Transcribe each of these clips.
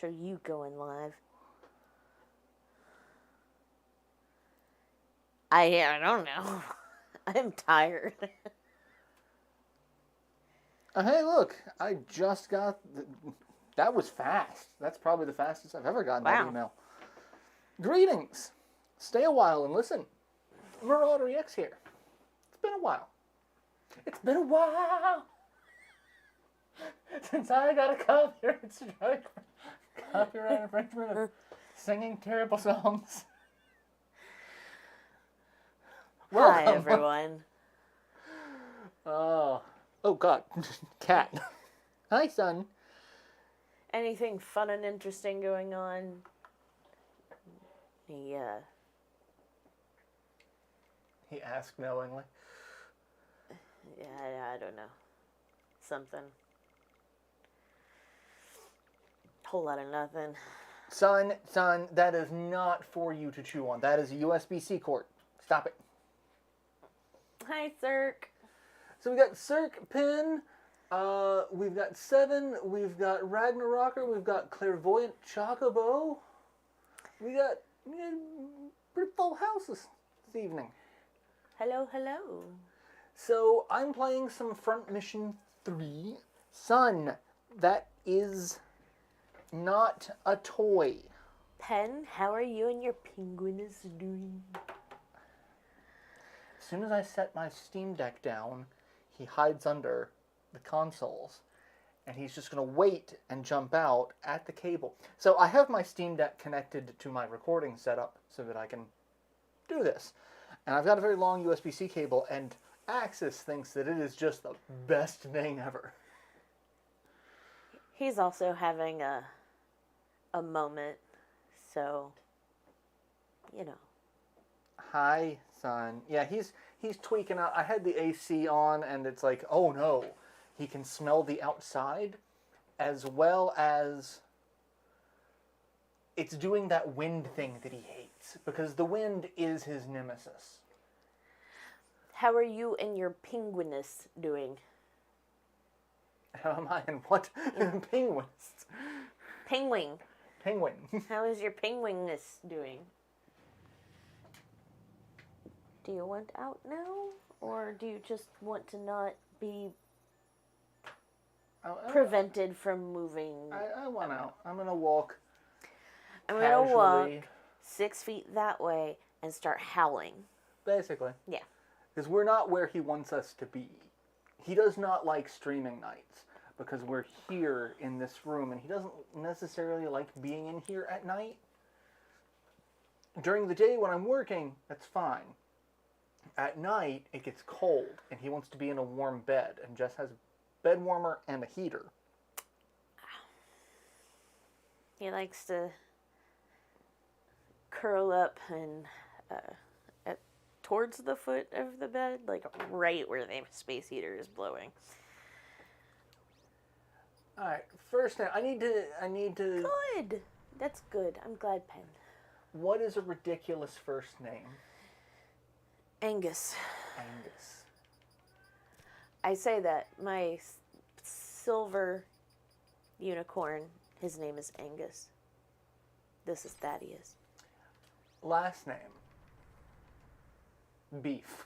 are you going live? I don't know. I'm tired. Hey, look, I just got... That was fast. That's probably the fastest I've ever gotten that email. Greetings. Stay a while and listen. Marauder EX here. It's been a while. It's been a while since I got a copyright strike. Copyright infringement of singing terrible songs. Hi, everyone. Oh, God. Cat. Hi, son. Anything fun and interesting going on? He asked knowingly. Yeah, I don't know. Something. Whole lot of nothing. Son, that is not for you to chew on. That is a USB-C cord. Stop it. Hi, Cirque. So we got Cirque Pin, we've got Seven, we've got Ragnarocker, we've got Clairvoyant Chocobo. We got pretty full house this evening. Hello, hello. So I'm playing some Front Mission 3. Son, that is not a toy. Pen, how are you and your penguins doing? As soon as I set my Steam Deck down, he hides under the consoles. And he's just going to wait and jump out at the cable. So I have my Steam Deck connected to my recording setup so that I can do this. And I've got a very long USB-C cable, and Axis thinks that it is just the best thing ever. He's also having a moment, so, you know. Hi, son. Yeah, he's tweaking out. I had the AC on, and it's like, oh no. He can smell the outside, as well as it's doing that wind thing that he hates, because the wind is his nemesis. How are you and your penguiness doing? How am I and what? Penguins. Penguin. Penguin. How is your penguinness doing? Do you want out now? Or do you just want to not be prevented from moving? I want out. I'm going to walk I'm going to walk 6 feet that way and start howling. Basically. Yeah. Because we're not where he wants us to be. He does not like streaming nights because we're here in this room, and he doesn't necessarily like being in here at night. During the day when I'm working, that's fine. At night, it gets cold, and he wants to be in a warm bed, and Jess has a bed warmer and a heater. He likes to curl up and towards the foot of the bed, like right where the space heater is blowing. All right, first now, I need to... Good. That's good. I'm glad, Pen. What is a ridiculous first name? Angus. Angus. I say that. My silver unicorn, his name is Angus. This is Thaddeus. Last name. Beef.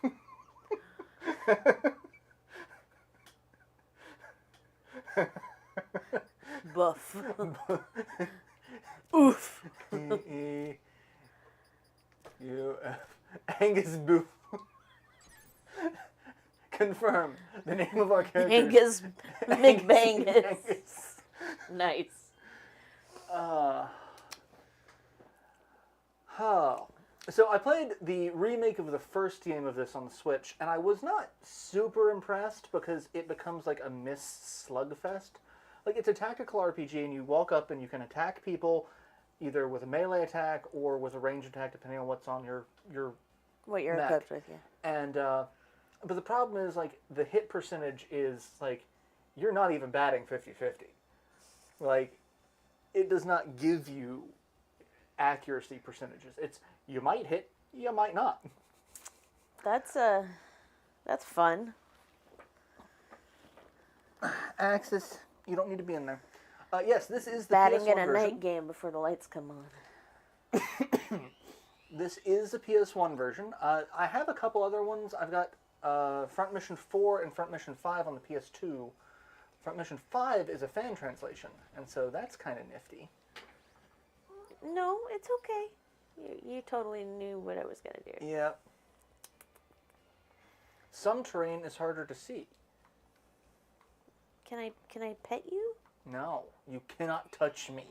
Buff. Oof. Angus Boof. Confirm the name of our character. Angus McBangus. Nice. So I played the remake of the first game of this on the Switch, and I was not super impressed because it becomes like a Miss Slugfest. Like, it's a tactical RPG, and you walk up and you can attack people either with a melee attack or with a ranged attack, depending on what's on your what you're mech. equipped with, yeah. And but the problem is, like, the hit percentage is like you're not even batting 50-50. Like, it does not give you accuracy percentages. It's you might hit, you might not. That's fun. Axis, you don't need to be in there. Yes, this is the Batting PS1 in a version. night game before the lights come on. This is the PS1 version. I have a couple other ones. I've got Front Mission 4 and Front Mission 5 on the PS2. Front Mission 5 is a fan translation, and so that's kind of nifty. No, it's okay. You totally knew what I was going to do. Yeah. Some terrain is harder to see. Can I pet you? No, you cannot touch me.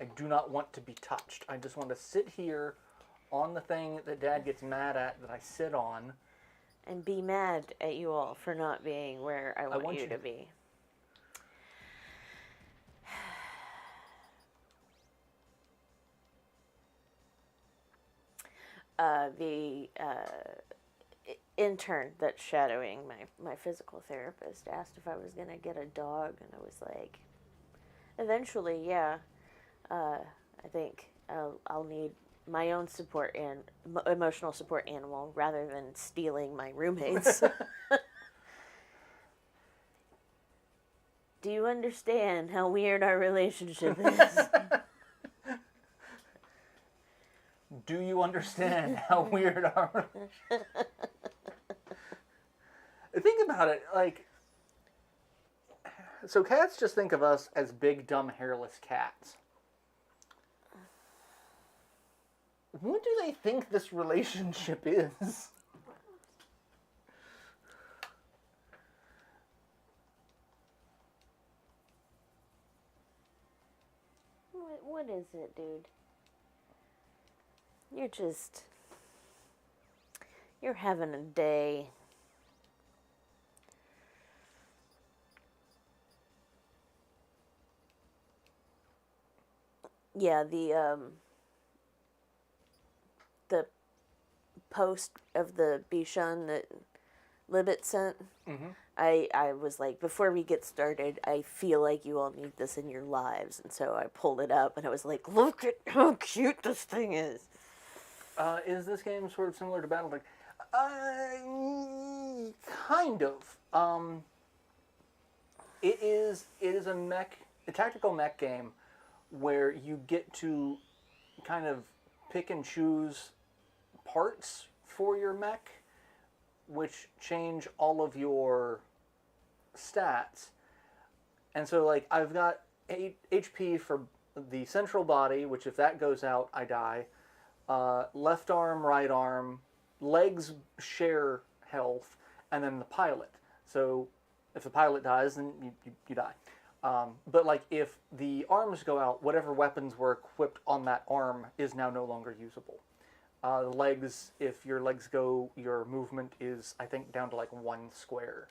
I do not want to be touched. I just want to sit here on the thing that Dad gets mad at that I sit on. And be mad at you all for not being where I want you to be. The intern that's shadowing my physical therapist asked if I was going to get a dog, and I was like, eventually, yeah. I think I'll need my own support and emotional support animal rather than stealing my roommates. Do you understand how weird our relationship is? Do you understand how weird our... Think about it, like... So cats just think of us as big, dumb, hairless cats. What do they think this relationship is? What is it, dude? You're having a day. Yeah, the post of the Bichon that Libet sent, I was like, before we get started, I feel like you all need this in your lives. And so I pulled it up, and I was like, look at how cute this thing is. Is this game sort of similar to Battletech? Kind of. It is a tactical mech game where you get to kind of pick and choose parts for your mech, which change all of your stats. And so, like, I've got HP for the central body, which if that goes out, I die. Left arm, right arm, legs share health, and then the pilot. So if the pilot dies, then you die. But like if the arms go out, whatever weapons were equipped on that arm is now no longer usable. The legs, if your legs go, your movement is, I think, down to like 1 square.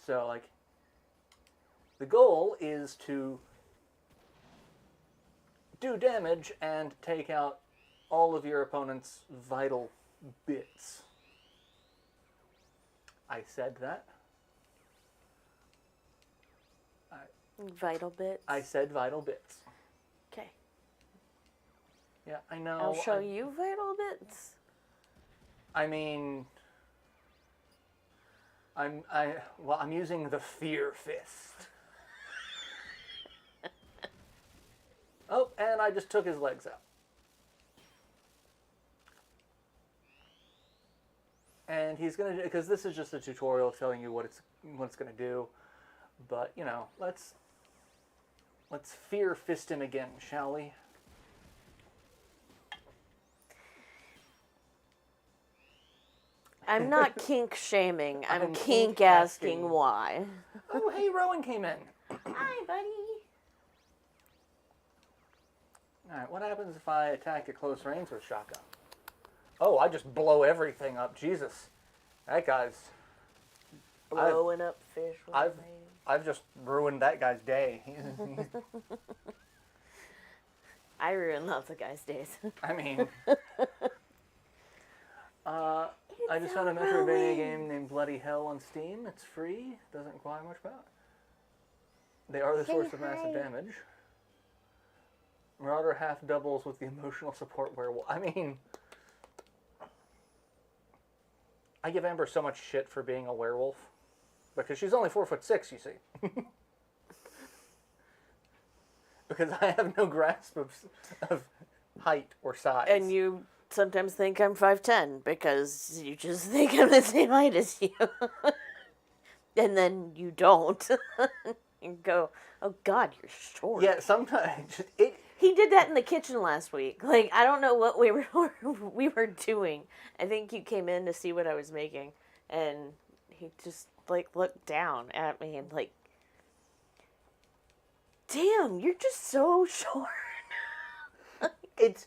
So like the goal is to do damage and take out all of your opponent's vital bits. I said that. Vital bits? I said vital bits. Okay. Yeah, I know. I'll show you vital bits. I mean, I'm using the fear fist. Oh, and I just took his legs out. And he's gonna, because this is just a tutorial telling you what it's gonna do. But you know, let's fear fist him again, shall we? I'm not kink shaming. I'm kink asking why. Oh, hey, Rowan came in. Hi, buddy. Alright, what happens if I attack at close range with shotgun? Oh, I just blow everything up. Jesus. That guy's... Blowing up fish with I've just ruined that guy's day. I ruin lots of guys' days. I mean... I just found a Metroidvania game named Bloody Hell on Steam. It's free. Doesn't require much power. They are the source of massive damage. Marauder half doubles with the emotional support werewolf. I mean... I give Amber so much shit for being a werewolf. Because she's only 4'6", you see. because I have no grasp of height or size. And you sometimes think I'm 5'10" because you just think I'm the same height as you. And then you don't. You go, oh God, you're short. Yeah, sometimes He did that in the kitchen last week. Like, I don't know what we were doing. I think you came in to see what I was making, and he just like looked down at me and like, damn, you're just so short. it's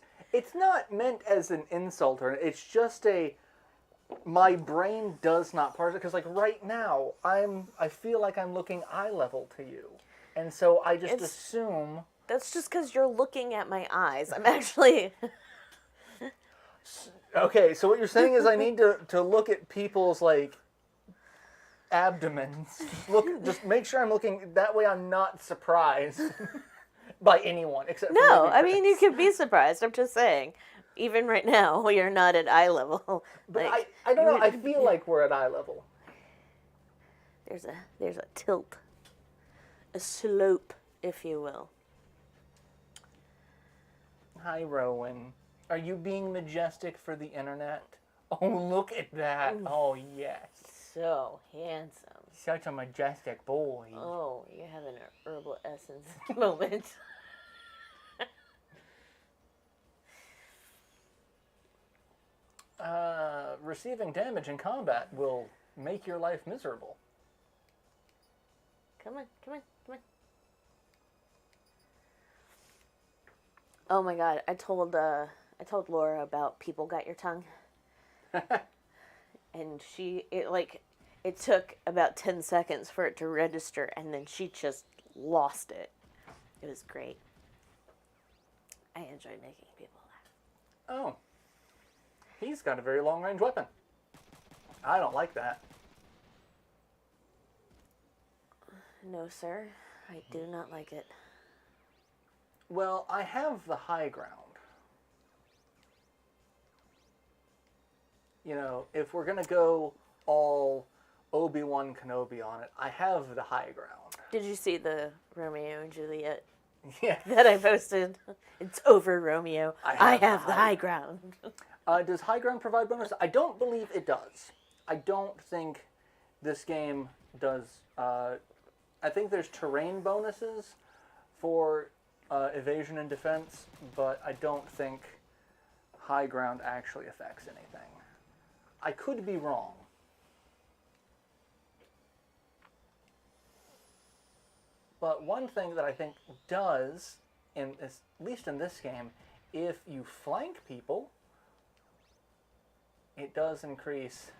not meant as an insult, or it's just my brain does not parse it, because like right now I feel like I'm looking eye level to you, and so I just assume that's just because you're looking at my eyes. I'm actually okay. So what you're saying is I need to look at people's like abdomens. Just make sure I'm looking that way. I'm not surprised by anyone except for no. maybe I mean, you Chris. could be surprised. I'm just saying. Even right now, we are not at eye level. But like, I don't know. I feel like we're at eye level. There's a tilt, a slope, if you will. Hi, Rowan. Are you being majestic for the internet? Oh, look at that. Oh, yes. So handsome. Such a majestic boy. Oh, you're having an herbal essence moment. Receiving damage in combat will make your life miserable. Come on. Oh my God, I told Laura about People Got Your Tongue. And it took about 10 seconds for it to register, and then she just lost it. It was great. I enjoyed making people laugh. Oh. He's got a very long-range weapon. I don't like that. No, sir. I do not like it. Well, I have the high ground. You know, if we're going to go all Obi-Wan Kenobi on it, I have the high ground. Did you see the Romeo and Juliet Yeah. that I posted? It's over, Romeo. I have the high ground. Does high ground provide bonus? I don't believe it does. I don't think this game does. I think there's terrain bonuses for evasion and defense, but I don't think high ground actually affects anything. I could be wrong. But one thing that I think does, at least in this game, if you flank people, it does increase.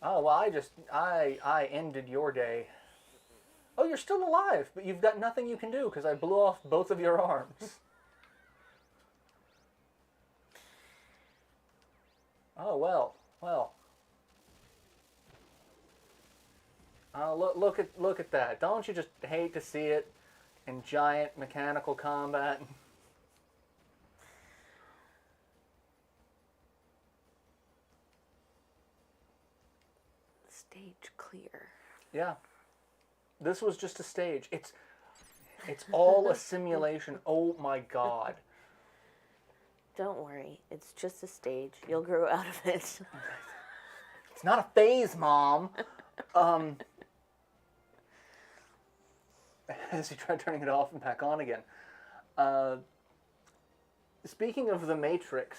Oh, well, I ended your day. Oh, you're still alive, but you've got nothing you can do because I blew off both of your arms. Oh, well. Look at that. Don't you just hate to see it in giant mechanical combat? Stage clear. Yeah. This was just a stage. It's all a simulation. Oh my God. Don't worry. It's just a stage. You'll grow out of it. It's not a phase, Mom. As he tried turning it off and back on again. Speaking of the Matrix,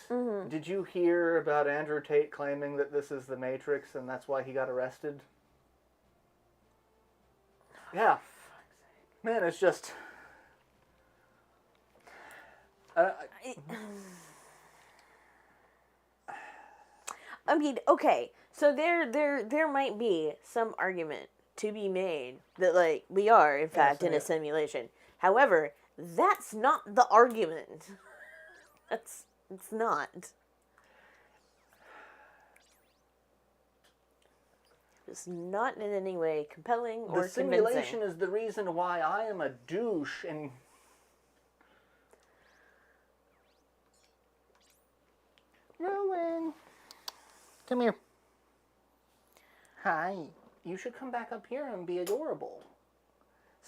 did you hear about Andrew Tate claiming that this is the Matrix and that's why he got arrested? Yeah. Man, it's just... I mean, okay, so there might be some argument to be made that, like, we are, in fact, in a simulation. However, that's not the argument. It's not. It's not in any way compelling or the simulation is the reason why I am a douche and... Rowan. Come here. Hi. You should come back up here and be adorable.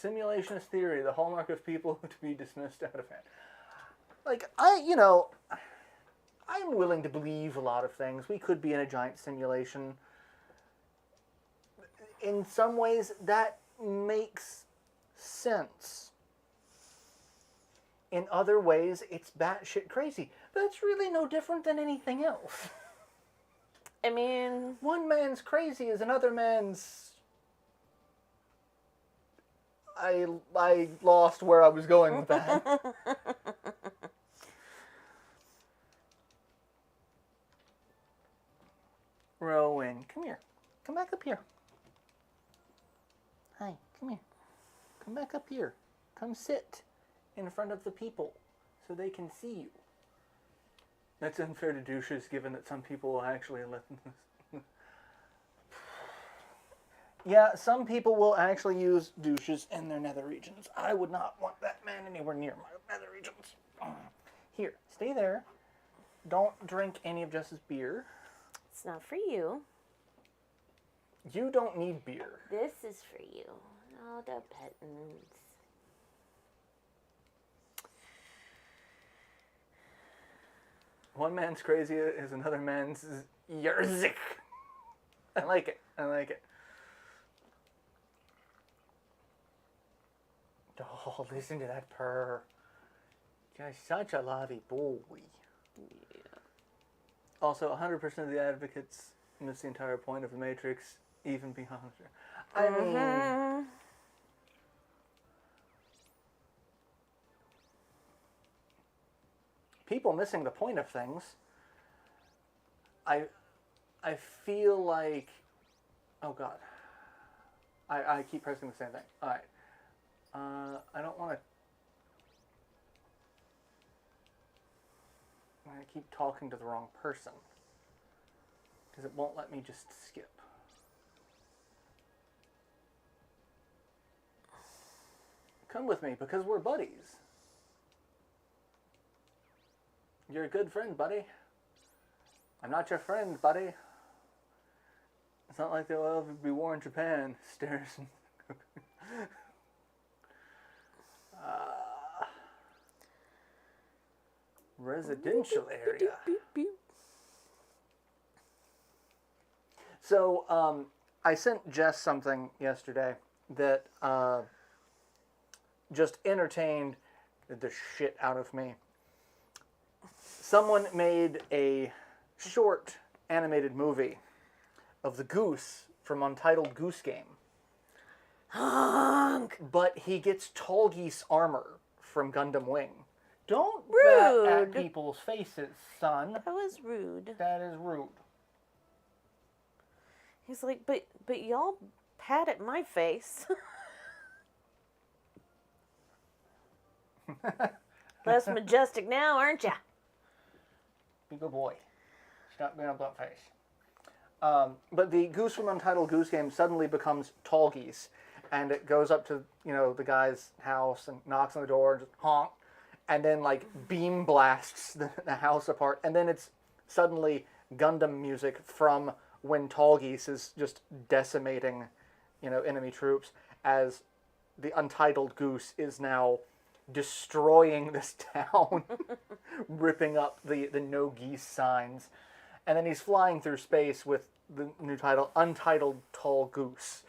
Simulationist theory, the hallmark of people to be dismissed out of hand. Like, I'm willing to believe a lot of things. We could be in a giant simulation. In some ways, that makes sense. In other ways, it's batshit crazy. That's really no different than anything else. I mean, one man's crazy is another man's... I lost where I was going with that. Rowan, come here. Come back up here. Hi, come here. Come back up here. Come sit in front of the people so they can see you. That's unfair to douches, given that some people will actually let them... Yeah, some people will actually use douches in their nether regions. I would not want that man anywhere near my nether regions. Here, stay there. Don't drink any of Jess's beer. it's not for you. You don't need beer. This is for you. Oh, the pettins. One man's crazy is another man's yerzik. I like it. I like it. Oh, listen to that purr. Just such a lovely boy. Yeah. Also, 100% of the advocates miss the entire point of the Matrix, even beyond it. I mean... people missing the point of things. I feel like... Oh, God. I keep pressing the same thing. Alright. I don't want to... I keep talking to the wrong person. Because it won't let me just skip. Come with me, because we're buddies. You're a good friend, buddy. I'm not your friend, buddy. It's not like there will ever be war in Japan. Stairs and... residential area. So, I sent Jess something yesterday that just entertained the shit out of me. Someone made a short animated movie of the goose from Untitled Goose Game. Honk! But he gets tall geese armor from Gundam Wing. Don't Rude. bat at people's faces, son. That was rude. That is rude. He's like, but y'all pat at my face. Less majestic now, aren't ya? Be a good boy. Stop being a butt face. But the goose from Untitled Goose Game suddenly becomes tall geese. And it goes up to, the guy's house and knocks on the door and just honk. And then, beam blasts the house apart. And then it's suddenly Gundam music from when Tall Geese is just decimating, enemy troops. As the Untitled Goose is now destroying this town. Ripping up the no geese signs. And then he's flying through space with the new title, Untitled Tall Goose.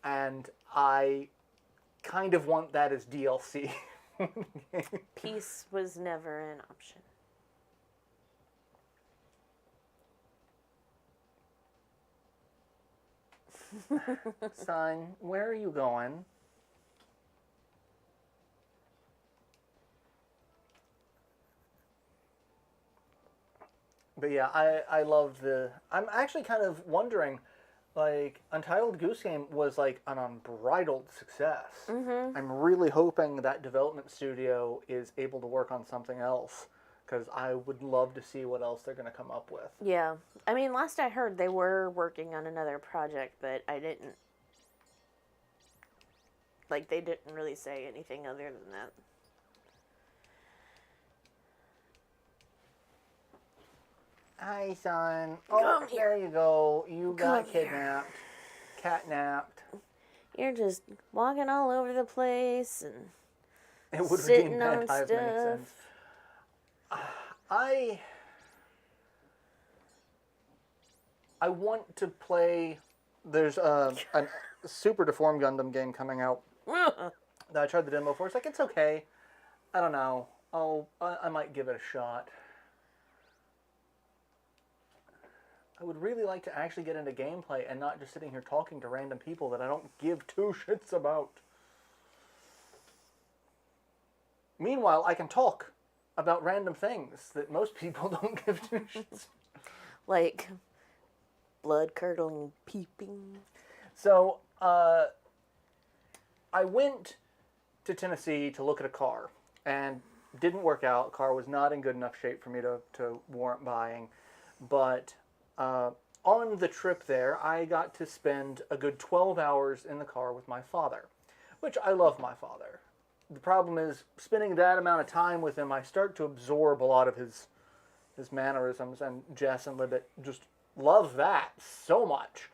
And I kind of want that as DLC. Peace was never an option. Son, where are you going? But yeah, I love the... I'm actually kind of wondering, Untitled Goose Game was, an unbridled success. Mm-hmm. I'm really hoping that development studio is able to work on something else, because I would love to see what else they're going to come up with. Yeah. I mean, last I heard, they were working on another project, but I didn't... they didn't really say anything other than that. Hi, son. Oh, there you go. You got kidnapped. Catnapped. You're just walking all over the place and It would redeem sitting bad on has many stuff. sins. I want to play. There's a Super Deformed Gundam game coming out that I tried the demo for. It's like, it's okay. I don't know. I might give it a shot. I would really like to actually get into gameplay and not just sitting here talking to random people that I don't give two shits about. Meanwhile, I can talk about random things that most people don't give two shits. Like blood curdling peeping. So, I went to Tennessee to look at a car, and didn't work out. The car was not in good enough shape for me to warrant buying. But on the trip there, I got to spend a good 12 hours in the car with my father, which I love my father. The problem is, spending that amount of time with him, I start to absorb a lot of his mannerisms, and Jess and Libet just love that so much.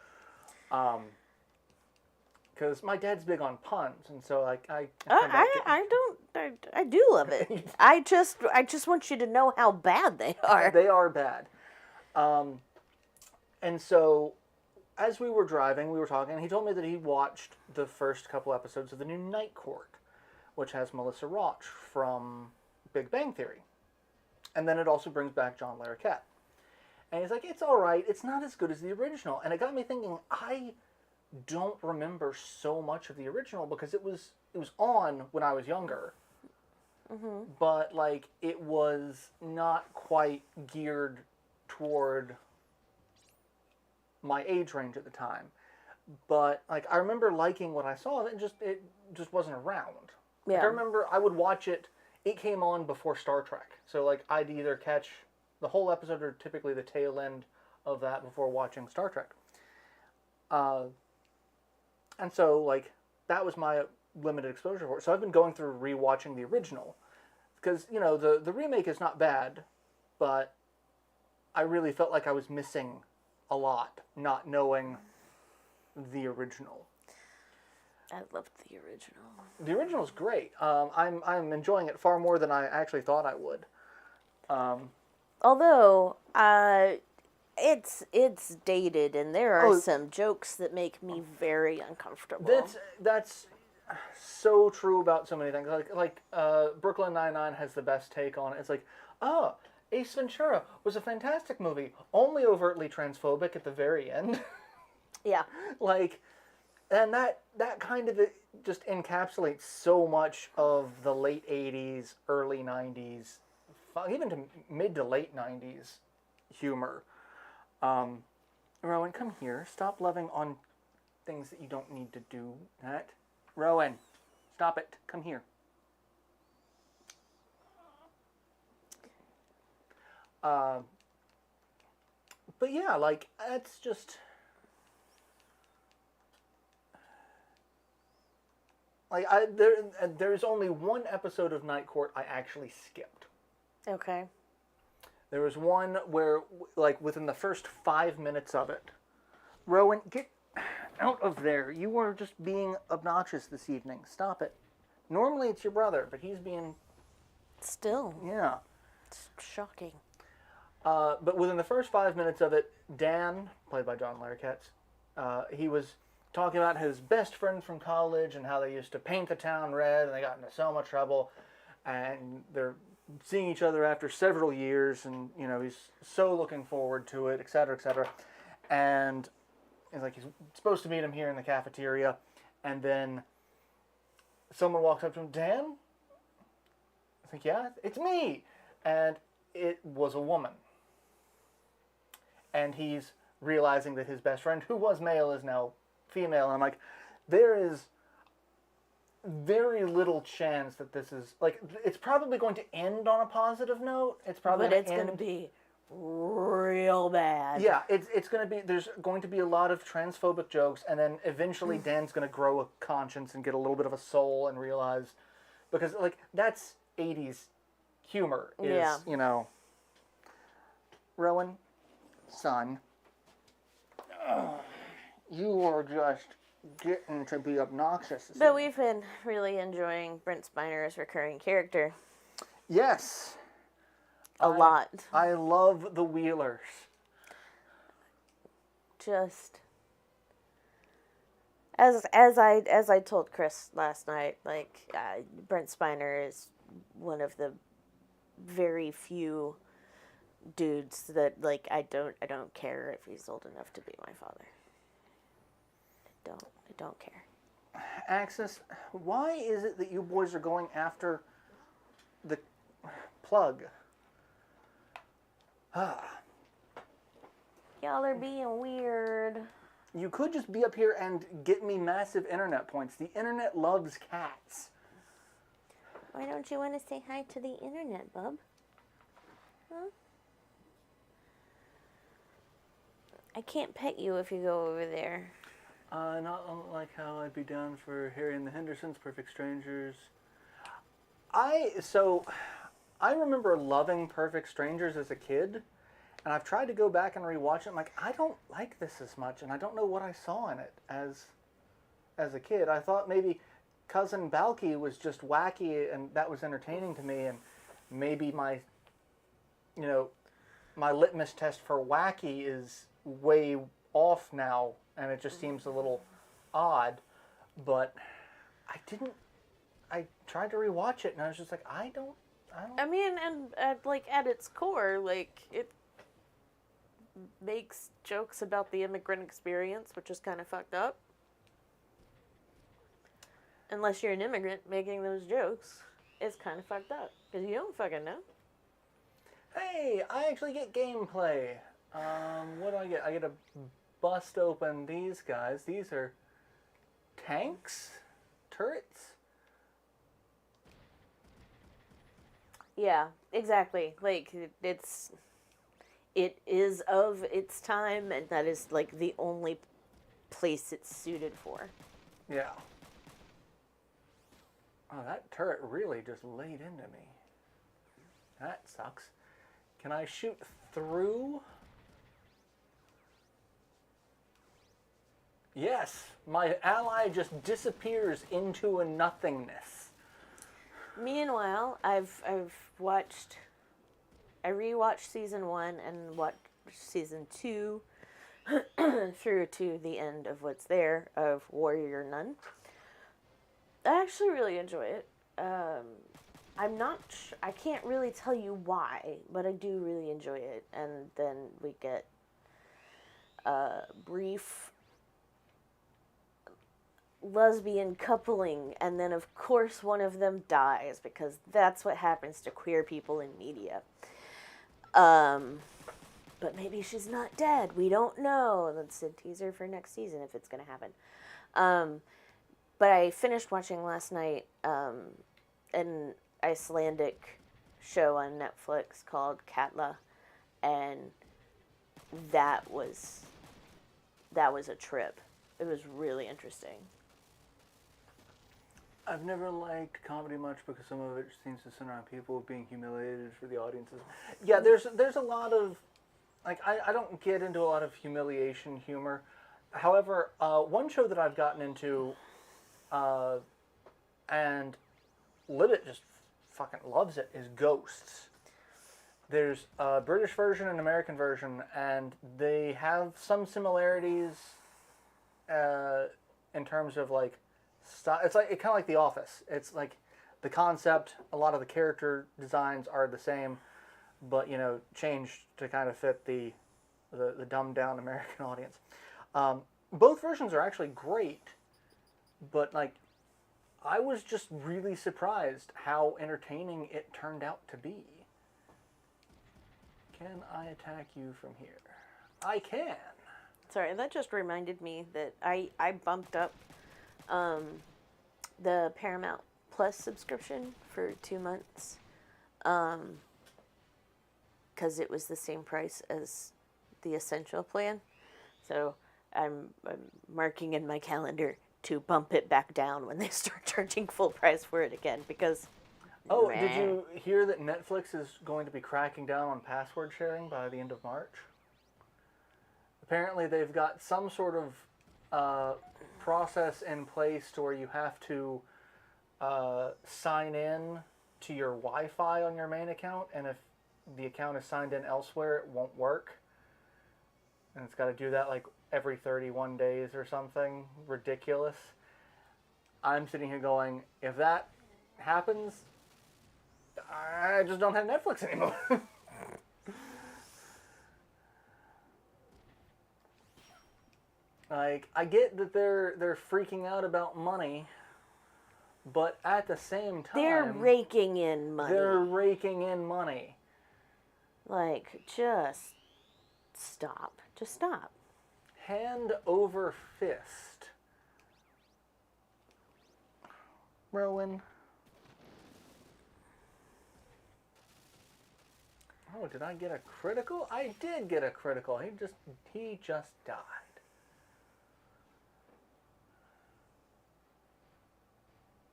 Because my dad's big on puns, and so like I do love it. I just want you to know how bad they are. They are bad. And so, as we were driving, we were talking, and he told me that he watched the first couple episodes of the new Night Court, which has Melissa Rauch from Big Bang Theory. And then it also brings back John Larroquette. And he's like, it's all right. It's not as good as the original. And it got me thinking, I don't remember so much of the original because it was on when I was younger. Mm-hmm. But, like, it was not quite geared toward my age range at the time. But, like, I remember liking what I saw. It just wasn't around. Yeah. Like, I remember I would watch it. It came on before Star Trek. So, like, I'd either catch the whole episode or typically the tail end of that before watching Star Trek. And so, like, that was my limited exposure for it. So I've been going through rewatching the original. Because, you know, the remake is not bad, but I really felt like I was missing a lot, not knowing the original. I loved the original. The original's great. I'm enjoying it far more than I actually thought I would. Although, it's dated, and there are some jokes that make me very uncomfortable. That's so true about so many things. Like Brooklyn Nine-Nine has the best take on it. It's like, Ace Ventura was a fantastic movie, only overtly transphobic at the very end. Yeah. Like, and that kind of just encapsulates so much of the late 80s, early 90s, even to mid to late 90s humor. Rowan, come here. Stop loving on things that you don't need to do that. Rowan, stop it. Come here. But yeah, like, that's just... Like, there's only one episode of Night Court I actually skipped. Okay. There was one where, like, within the first 5 minutes of it, Rowan, get out of there. You are just being obnoxious this evening. Stop it. Normally it's your brother, but he's being... Still. Yeah. It's shocking. But within the first 5 minutes of it, Dan, played by John Larroquette, he was talking about his best friend from college and how they used to paint the town red and they got into so much trouble. And they're seeing each other after several years, and, you know, he's so looking forward to it, etc., etc. And he's like, he's supposed to meet him here in the cafeteria, and then someone walks up to him, Dan? I think, yeah, it's me. And it was a woman. And he's realizing that his best friend, who was male, is now female. And I'm like, there is very little chance that this is, like, it's probably going to end on a positive note. It's probably going to be real bad. Yeah, it's going to be, there's going to be a lot of transphobic jokes, and then eventually Dan's going to grow a conscience and get a little bit of a soul and realize, because, like, that's 80s humor is, you know, Rowan, son, you are just getting to be obnoxious. But we've been really enjoying Brent Spiner's recurring character Yes. a lot. I love the Wheelers. Just as I told Chris last night, like Brent Spiner is one of the very few dudes that like I don't care if he's old enough to be my father. I don't care. Axis, why is it that you boys are going after the plug? Y'all are being weird. You could just be up here and get me massive internet points. The internet loves cats. Why don't you want to say hi to the internet, bub? Huh? I can't pet you if you go over there. Not unlike how I'd be down for Harry and the Hendersons, Perfect Strangers. I remember loving Perfect Strangers as a kid, and I've tried to go back and rewatch it. I'm like, I don't like this as much, and I don't know what I saw in it as a kid. I thought maybe Cousin Balky was just wacky, and that was entertaining to me, and maybe my litmus test for wacky is way off now, and it just seems a little odd. But I tried to rewatch it, and I was just like, I don't. I mean, and like at its core, like it makes jokes about the immigrant experience, which is kind of fucked up. Unless you're an immigrant, making those jokes is kind of fucked up because you don't fucking know. Hey, I actually get gameplay. What do I get? I get to bust open these guys. These are tanks? Turrets? Yeah, exactly. Like, it is of its time, and that is, like, the only place it's suited for. Yeah. Oh, that turret really just laid into me. That sucks. Can I shoot through? Yes, my ally just disappears into a nothingness. Meanwhile, I rewatched season 1 and watched season 2 through to the end of what's there of Warrior Nun. I actually really enjoy it. I can't really tell you why, but I do really enjoy it. And then we get a brief lesbian coupling, and then of course one of them dies, because that's what happens to queer people in media. But maybe she's not dead. We don't know. That's a teaser for next season if it's going to happen. But I finished watching last night an Icelandic show on Netflix called Katla, and that was a trip. It was really interesting. I've never liked comedy much because some of it seems to center on people being humiliated for the audiences. Yeah, there's a lot of, like, I don't get into a lot of humiliation humor. However, one show that I've gotten into, and Libet just fucking loves it, is Ghosts. There's a British version and an American version, and they have some similarities in terms of, like, it's like kind of like The Office. It's like the concept, a lot of the character designs are the same, but changed to kind of fit the dumbed down American audience. Both versions are actually great, but like I was just really surprised how entertaining it turned out to be. Can I attack you from here? I can. Sorry, that just reminded me that I bumped up the Paramount Plus subscription for 2 months because it was the same price as the Essential plan. So I'm marking in my calendar to bump it back down when they start charging full price for it again, because... Oh, did you hear that Netflix is going to be cracking down on password sharing by the end of March? Apparently they've got some sort of process in place to where you have to sign in to your Wi-Fi on your main account, and if the account is signed in elsewhere, it won't work. And it's got to do that like every 31 days or something ridiculous. I'm sitting here going, if that happens, I just don't have Netflix anymore. Like, I get that they're freaking out about money, but at the same time, They're raking in money. They're raking in money. Like, just stop. Just stop. Hand over fist. Rowan. Oh, did I get a critical? I did get a critical. He just died.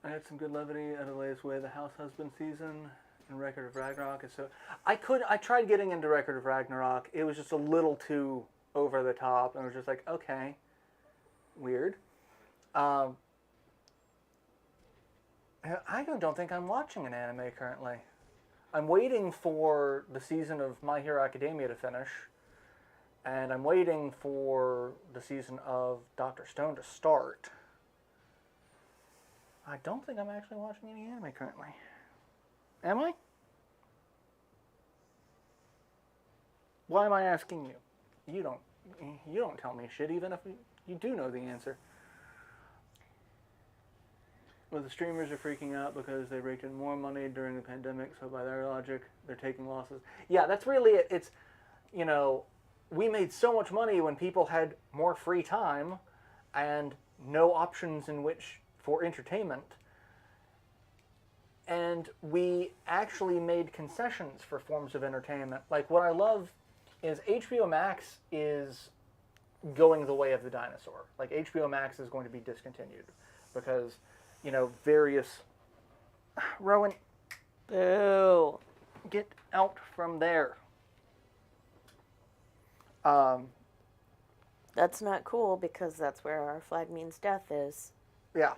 I had some good levity at Alay's Way, the house husband season, and Record of Ragnarok. And so I tried getting into Record of Ragnarok. It was just a little too over the top, and I was just like, okay, weird. I don't think I'm watching an anime currently. I'm waiting for the season of My Hero Academia to finish, and I'm waiting for the season of Dr. Stone to start. I don't think I'm actually watching any anime currently. Am I? Why am I asking you? You don't tell me shit, even if you do know the answer. Well, the streamers are freaking out because they raked in more money during the pandemic, so by their logic, they're taking losses. Yeah, that's really it. It's, we made so much money when people had more free time and no options in which for entertainment. And we actually made concessions for forms of entertainment. Like, what I love is HBO Max is going the way of the dinosaur. Like, HBO Max is going to be discontinued because, various... Rowan, Boo. get out from there. That's not cool because that's where our flag means death is. Yeah.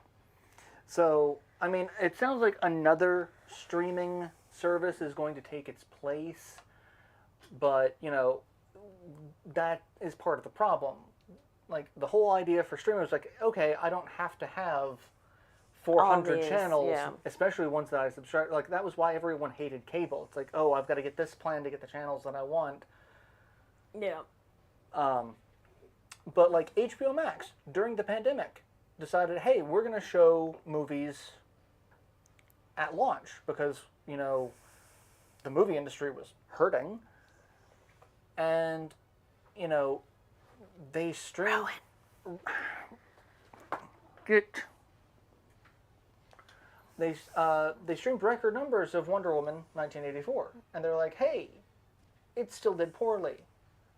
So, I mean, it sounds like another streaming service is going to take its place, but, that is part of the problem. Like, the whole idea for streamers is like, okay, I don't have to have 400 channels, yeah. especially ones that I subscribe. Like, that was why everyone hated cable. It's like, oh, I've got to get this plan to get the channels that I want. Yeah. But, like, HBO Max, during the pandemic, decided, hey, we're going to show movies at launch because, the movie industry was hurting. And, they streamed... They streamed record numbers of Wonder Woman 1984. And they're like, hey, it still did poorly.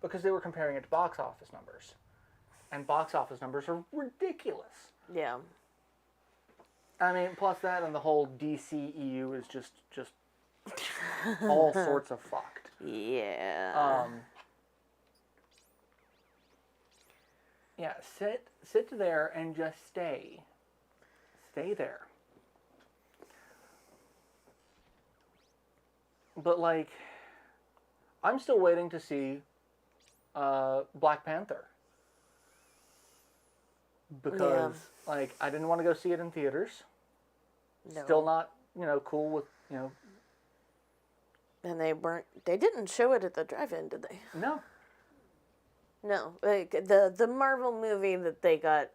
Because they were comparing it to box office numbers. And box office numbers are ridiculous. Yeah. I mean, plus that and the whole DCEU is just all sorts of fucked. Yeah. Yeah, sit there and just stay. Stay there. But, like, I'm still waiting to see Black Panther. Because, like, I didn't want to go see it in theaters. No. Still not, cool with, And they didn't show it at the drive-in, did they? No. No. Like, the Marvel movie that they got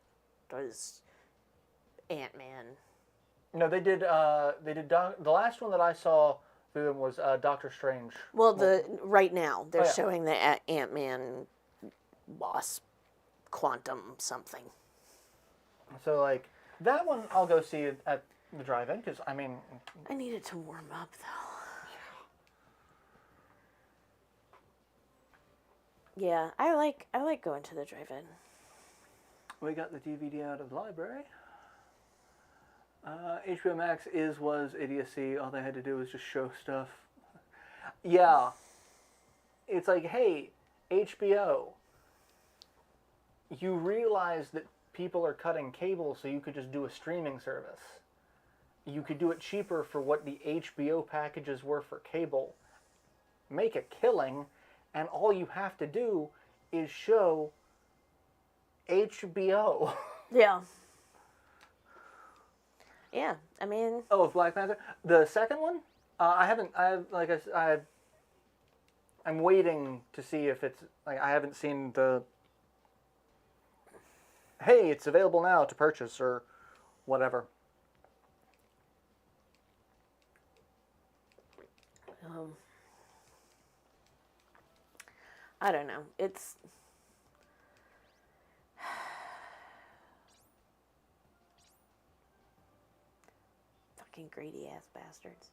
was Ant-Man. No, they did the last one that I saw through them was Doctor Strange. Well, right now, they're showing the Ant-Man Wasp Quantum something. So, like, that one I'll go see at the drive-in, because, I mean... I need it to warm up, though. Yeah, I like going to the drive-in. We got the DVD out of the library. HBO Max was idiocy. All they had to do was just show stuff. Yeah. It's like, hey, HBO, you realize that people are cutting cable so you could just do a streaming service. You could do it cheaper for what the HBO packages were for cable. Make a killing, and all you have to do is show HBO. Yeah. Yeah, I mean... Oh, Black Panther. The second one? I haven't... I'm waiting to see if it's... Like, I haven't seen the... Hey, it's available now to purchase, or whatever. I don't know. It's... fucking greedy ass bastards.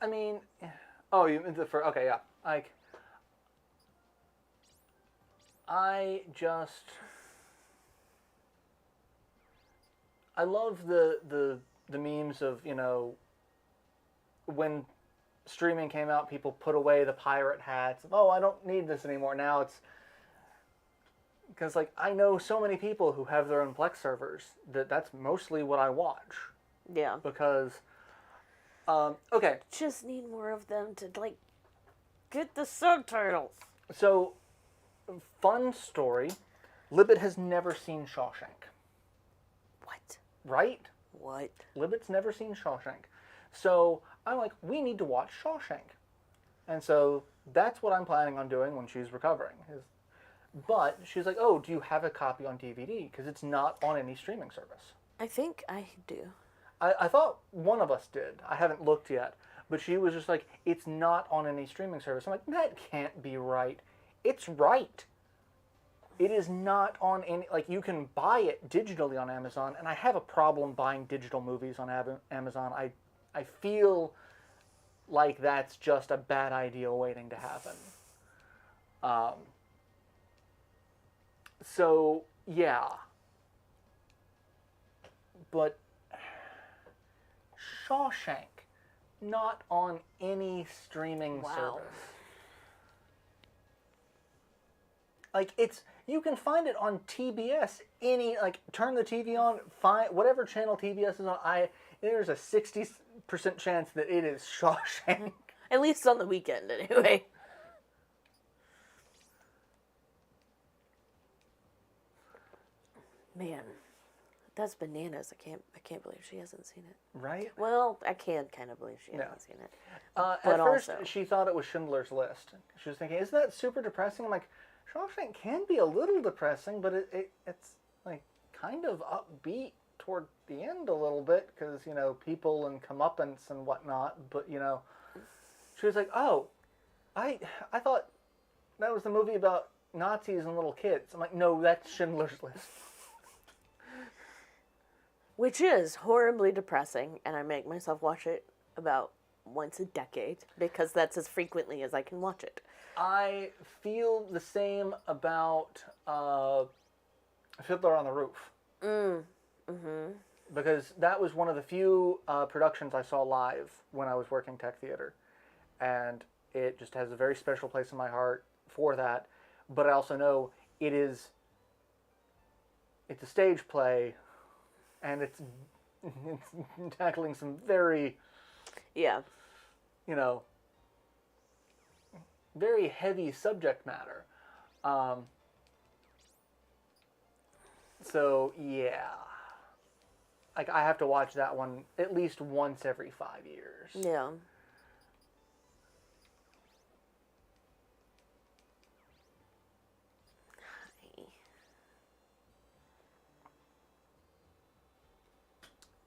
I mean... Oh, you mean for... Okay, yeah. Like... I just... I love the memes of, you know... When streaming came out, people put away the pirate hats. Oh, I don't need this anymore. Now it's... Because, like, I know so many people who have their own Plex servers that's mostly what I watch. Yeah. Because, okay. Just need more of them to, like, get the subtitles. So, fun story. Libet has never seen Shawshank. What? Right? What? Libet's never seen Shawshank. So, I'm like, we need to watch Shawshank. And so, that's what I'm planning on doing when she's recovering. But she's like, oh, do you have a copy on DVD? Because it's not on any streaming service. I think I do. I thought one of us did. I haven't looked yet. But she was just like, it's not on any streaming service. I'm like, that can't be right. It's right. It is not on any... Like, you can buy it digitally on Amazon, and I have a problem buying digital movies on Amazon. I feel like that's just a bad idea waiting to happen. So, yeah. But Shawshank, not on any streaming service. Like, it's... You can find it on TBS. Like, turn the TV on, find whatever channel TBS is on. There's a 60% chance that it is Shawshank. At least on the weekend, anyway. Man, that's bananas. I can't believe she hasn't seen it. Right? Well, I can kind of believe she hasn't seen it. At first, she thought it was Schindler's List. She was thinking, isn't that super depressing? I'm like, Shawshank can be a little depressing, but it's like kind of upbeat toward the end a little bit because, you know, people and comeuppance and whatnot. But, you know, she was like, oh, I thought that was the movie about Nazis and little kids. I'm like, no, that's Schindler's List. Which is horribly depressing, and I make myself watch it about once a decade because that's as frequently as I can watch it. I feel the same about Fiddler on the Roof. Because that was one of the few productions I saw live when I was working tech theater. And it just has a very special place in my heart for that. But I also know it's a stage play, and it's tackling some very, yeah, you know, very heavy subject matter. So, yeah. Like, I have to watch that one at least once every 5 years. Yeah.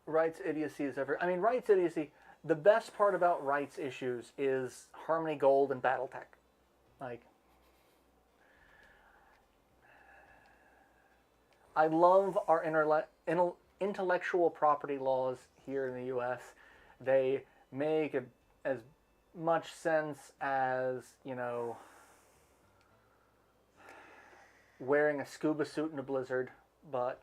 Rights idiocy is rights idiocy, the best part about rights issues is Harmony Gold and Battletech. Like, I love our intellectual property laws here in the U.S. They make as much sense as, you know, wearing a scuba suit in a blizzard, but...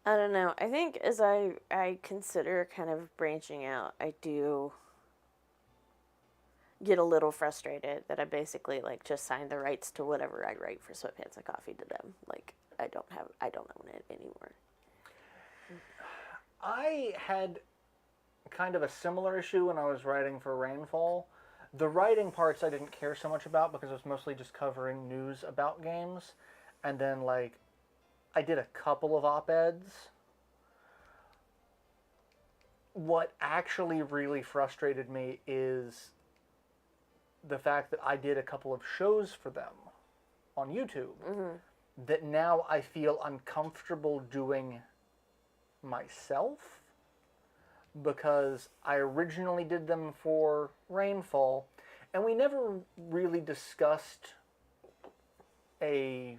I don't know. I think as I consider kind of branching out, I do... get a little frustrated that I basically like just signed the rights to whatever I write for Sweatpants and Coffee to them. Like I don't own it anymore. I had kind of a similar issue when I was writing for Rainfall. The writing parts I didn't care so much about because it was mostly just covering news about games. And then, like, I did a couple of op-eds. What actually really frustrated me is the fact that I did a couple of shows for them on YouTube that now I feel uncomfortable doing myself because I originally did them for Rainfall and we never really discussed a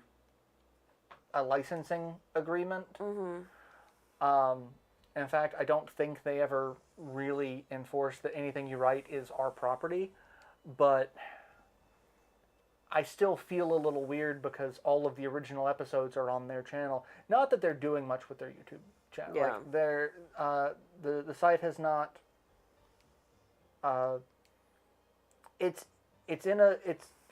licensing agreement. In fact, I don't think they ever really enforced that anything you write is our property, but I still feel a little weird because all of the original episodes are on their channel. Not that they're doing much with their YouTube channel. Yeah. Like they're the site has not. It's in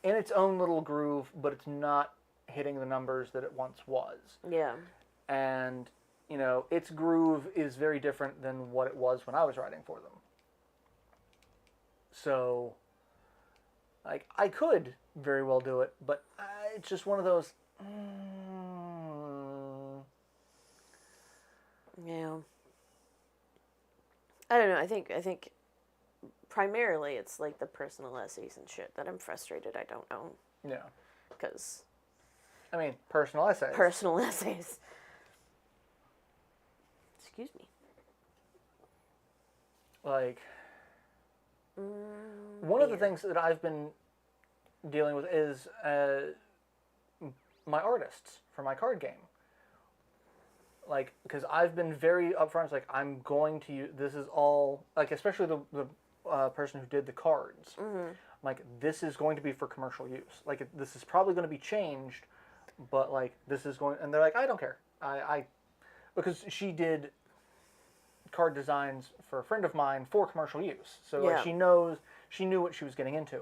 its own little groove, but it's not hitting the numbers that it once was. Yeah. And you know, its groove is very different than what it was when I was writing for them. So, like, I could very well do it, but it's just one of those. Yeah. I don't know. I think primarily it's like the personal essays and shit that I'm frustrated I don't own. Yeah. Because I mean, personal essays. personal essays. Excuse me. Like, one of the things that I've been dealing with is my artists for my card game. Like, because I've been very upfront. It's like, I'm going to use, this is all, like, especially the person who did the cards. Like, this is going to be for commercial use. Like, this is probably going to be changed, but, like, this is going, and they're like, I don't care. Because she did card designs for a friend of mine for commercial use. So, like, she knew what she was getting into.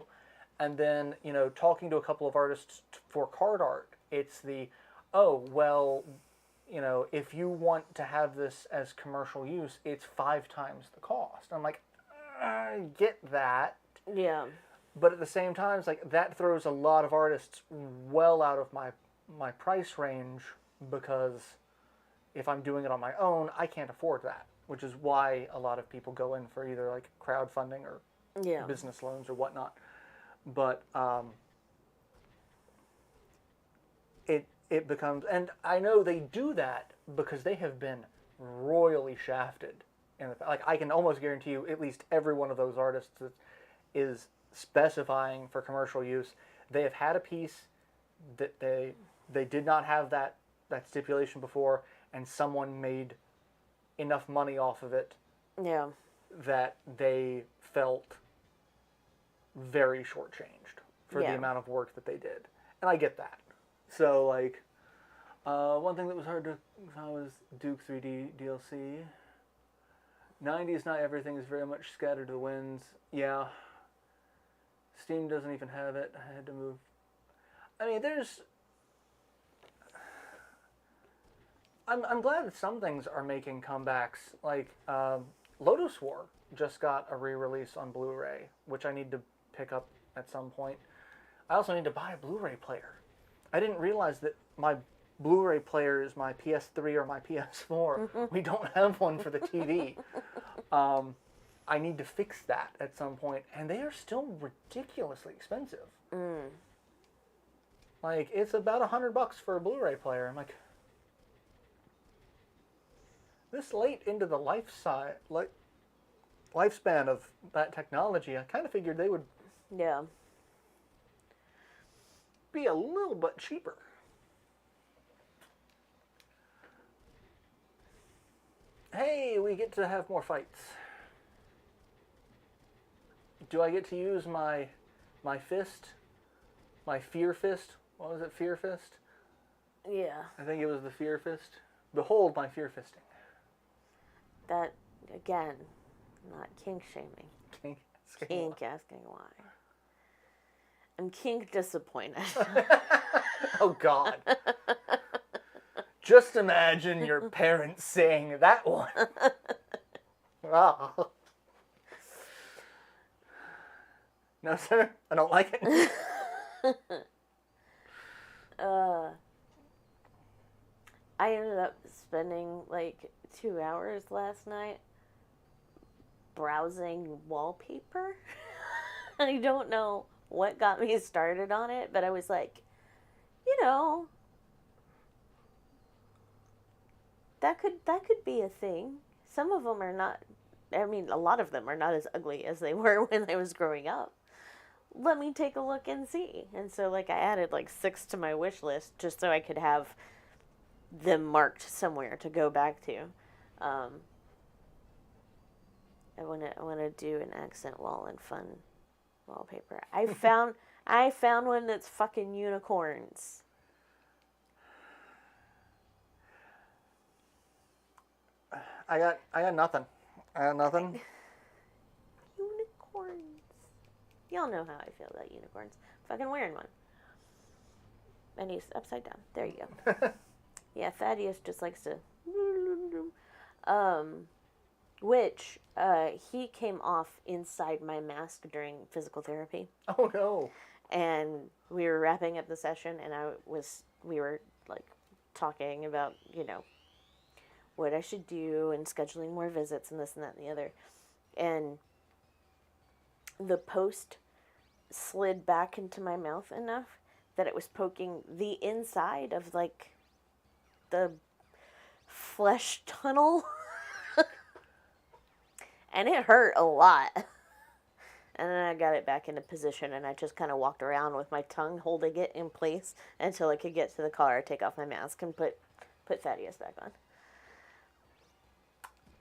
And then, you know, talking to a couple of artists for card art, it's the, oh, well, you know, if you want to have this as commercial use, it's 5 times the cost. I'm like, I get that. Yeah. But at the same time, it's like, that throws a lot of artists well out of my price range because if I'm doing it on my own, I can't afford that. Which is why a lot of people go in for either like crowdfunding or business loans or whatnot. But it becomes, and I know they do that because they have been royally shafted. Like, I can almost guarantee you, at least every one of those artists that is specifying for commercial use, they have had a piece that they did not have that stipulation before, and someone made enough money off of it that they felt very shortchanged for the amount of work that they did. And I get that. So, like, one thing that was hard to find was Duke 3D DLC. 90s Not Everything is very much scattered to the winds. Yeah. Steam doesn't even have it. I had to move. I mean, there's... I'm glad that some things are making comebacks. Like, Lotus War just got a re-release on Blu-ray, which I need to pick up at some point. I also need to buy a Blu-ray player. I didn't realize that my Blu-ray player is my PS3 or my PS4. We don't have one for the TV. I need to fix that at some point, and they are still ridiculously expensive. Like, it's about $100 for a Blu-ray player. I'm like, this late into the lifespan of that technology, I kind of figured they would be a little bit cheaper. Hey, we get to have more fights. Do I get to use my fist? My fear fist? What was it, fear fist? Yeah. I think it was the fear fist. Behold my fear fisting. That, again, not kink shaming. Kink asking why. I'm kink disappointed. Oh, God. Just imagine your parents saying that one. Oh. No, sir, I don't like it. I ended up spending like 2 hours last night browsing wallpaper. I don't know what got me started on it, but I was like, you know, that could be a thing. Some of them are not. I mean, a lot of them are not as ugly as they were when I was growing up. Let me take a look and see. And so, like, I added like 6 to my wish list just so I could have them marked somewhere to go back to. Um, I wanna do an accent wall and fun wallpaper. I found one that's fucking unicorns. I got nothing. I got nothing. Unicorns. Y'all know how I feel about unicorns. Fucking wearing one. And he's upside down. There you go. Yeah, Thaddeus just likes to. Which he came off inside my mask during physical therapy, Oh, no. and we were wrapping up the session, and we were like talking about what I should do and scheduling more visits and this and that and the other, and the post slid back into my mouth enough that it was poking the inside of like the flesh tunnel. And it hurt a lot. And then I got it back into position, and I just kind of walked around with my tongue holding it in place until I could get to the car, take off my mask, and put Thaddeus back on.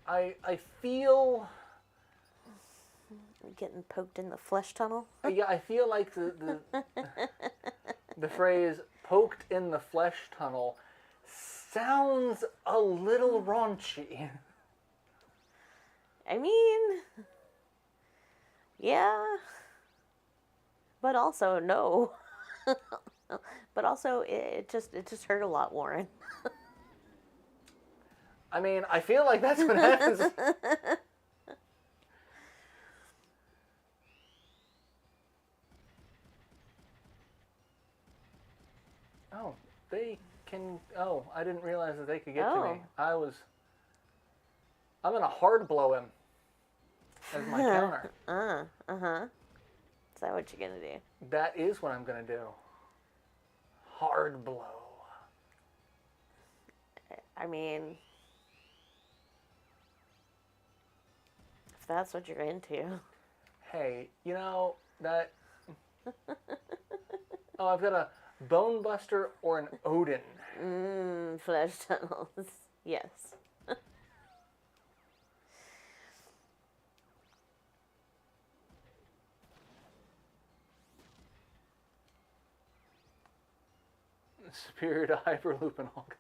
I feel... Getting poked in the flesh tunnel. Yeah, I feel like the phrase "poked in the flesh tunnel" sounds a little raunchy. I mean, yeah, but also no. But also it just hurt a lot, Warren. I mean, I feel like that's what happens. Oh, they can... Oh, I didn't realize that they could get to me. I'm going to hard blow him as my counter. Uh-huh. Is that what you're going to do? That is what I'm going to do. Hard blow. I mean, if that's what you're into. Hey, that... Oh, I've got a Bone Buster or an Odin. Flesh tunnels. Yes. Superior to Hyperloop and Hulk.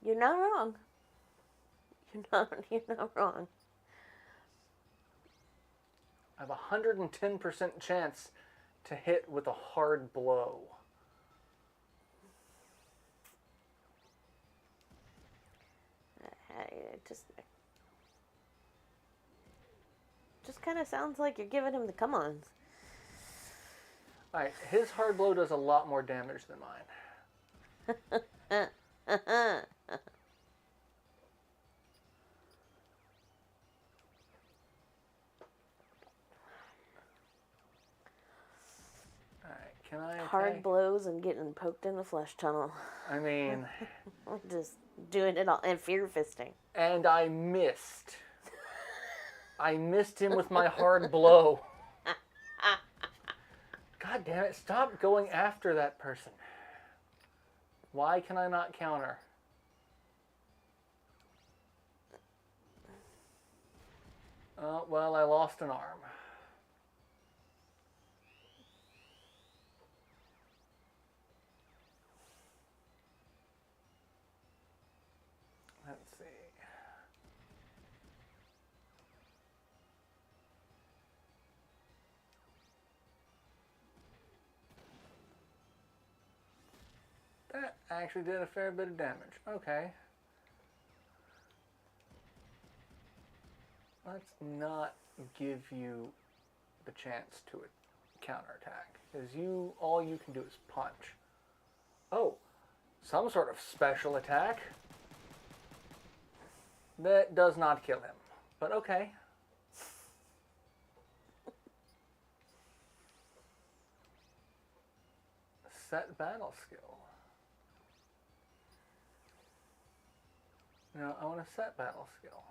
You're not wrong. You're not wrong. I have a 110% chance to hit with a hard blow. It just kind of sounds like you're giving him the come-ons. Alright, his hard blow does a lot more damage than mine. Can I hard blows and getting poked in the flesh tunnel. I mean... Just doing it all. And fear fisting. And I missed. I missed him with my hard blow. God damn it, stop going after that person. Why can I not counter? Well, I lost an arm. Let's see. actually did a fair bit of damage. Okay. Let's not give you the chance to counterattack. Because all you can do is punch. Oh, some sort of special attack. That does not kill him. But okay. Set battle skill. No, I want to set battle skill.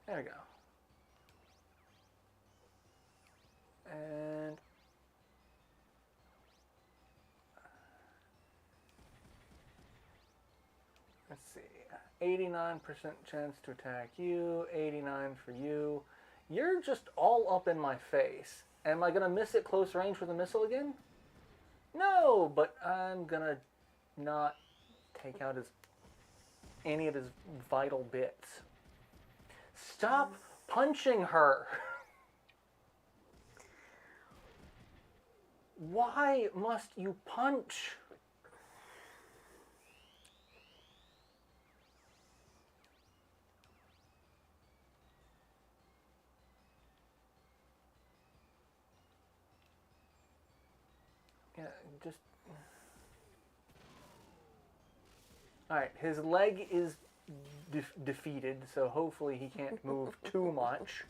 There we go. And let's see. 89% chance to attack you, 89 for you. You're just all up in my face. Am I going to miss it close range with a missile again? No, but I'm going to not take out any of his vital bits. Stop punching her. Why must you punch? Yeah, just... Alright, his leg is defeated, so hopefully he can't move too much.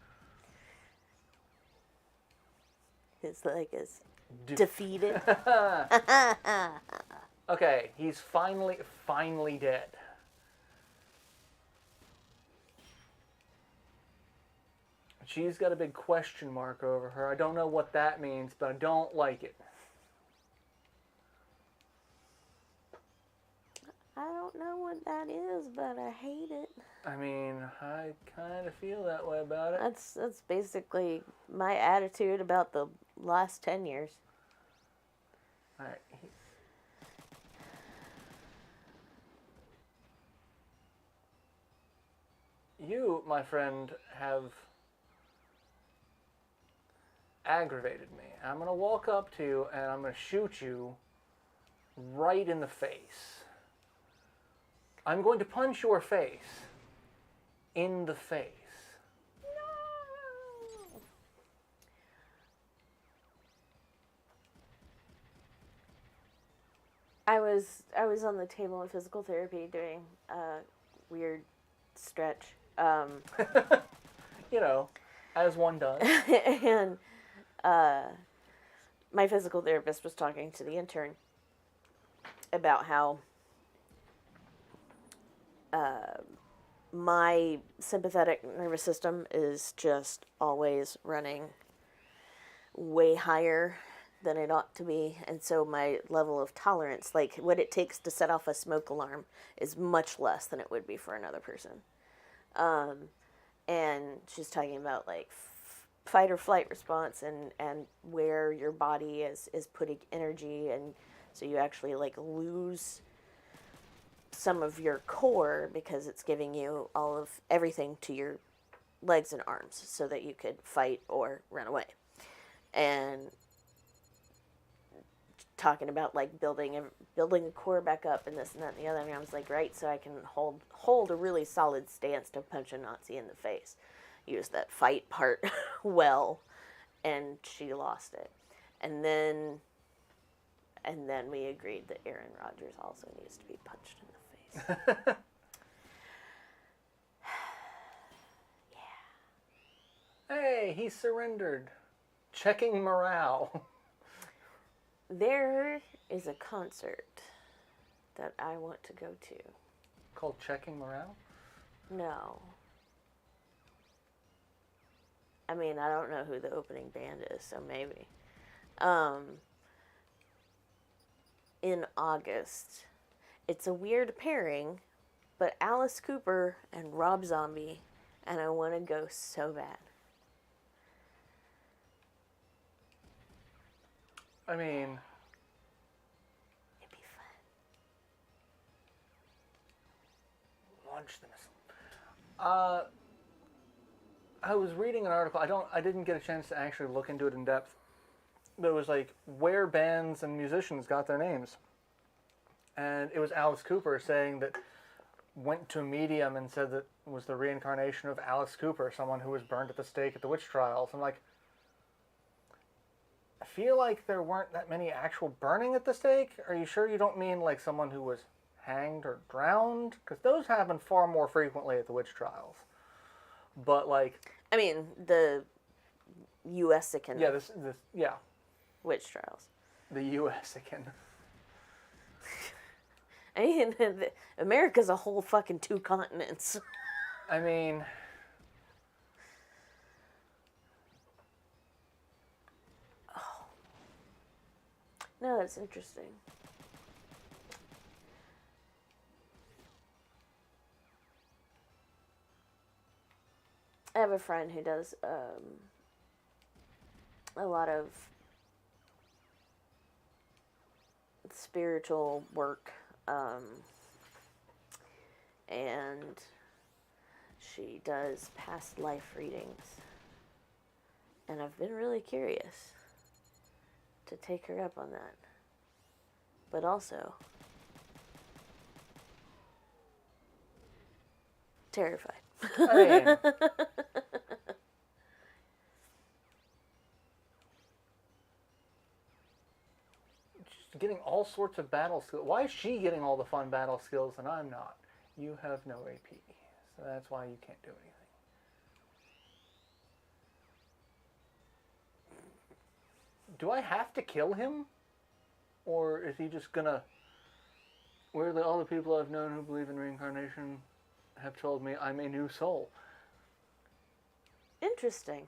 His leg is defeated. Okay, he's finally dead. She's got a big question mark over her. I don't know what that means, but I don't like it. I don't know what that is, but I hate it. I mean, I kind of feel that way about it. That's basically my attitude about the last 10 years. All right. You, my friend, have aggravated me. I'm going to walk up to you and I'm going to shoot you right in the face. I'm going to punch your face in the face. No! I was on the table in physical therapy doing a weird stretch. You know, as one does. And my physical therapist was talking to the intern about how my sympathetic nervous system is just always running way higher than it ought to be, and so my level of tolerance, like what it takes to set off a smoke alarm, is much less than it would be for another person. And she's talking about like fight or flight response and where your body is putting energy, and so you actually like lose some of your core because it's giving you all of everything to your legs and arms so that you could fight or run away. And talking about like building a core back up and this and that and the other, and I was like, right, so I can hold a really solid stance to punch a Nazi in the face. Use that fight part well, and she lost it. And then we agreed that Aaron Rodgers also needs to be punched in the face. Yeah. Hey, he surrendered. Checking morale. There is a concert that I want to go to. Called Checking Morale? No. I mean, I don't know who the opening band is, so maybe. In August. It's a weird pairing, but Alice Cooper and Rob Zombie, and I want to go so bad. I mean, it'd be fun. Launch the missile. I was reading an article. I didn't get a chance to actually look into it in depth. But it was like where bands and musicians got their names. and it was Alice Cooper saying that went to a medium and said that it was the reincarnation of Alice Cooper, someone who was burned at the stake at the witch trials. I'm like, I feel like there weren't that many actual burning at the stake. Are you sure you don't mean like someone who was hanged or drowned? Because those happen far more frequently at the witch trials. But like, I mean, the U.S.ican yeah, witch trials. the U.S.ican. I mean, America's a whole fucking 2 continents. I mean, No, that's interesting. I have a friend who does a lot of spiritual work, and she does past life readings. And I've been really curious to take her up on that. But also terrified. I mean, just getting all sorts of battle skills. Why is she getting all the fun battle skills and I'm not? You have no AP, so that's why you can't do anything. Do I have to kill him? Or is he just gonna... all the people I've known who believe in reincarnation have told me I'm a new soul. Interesting.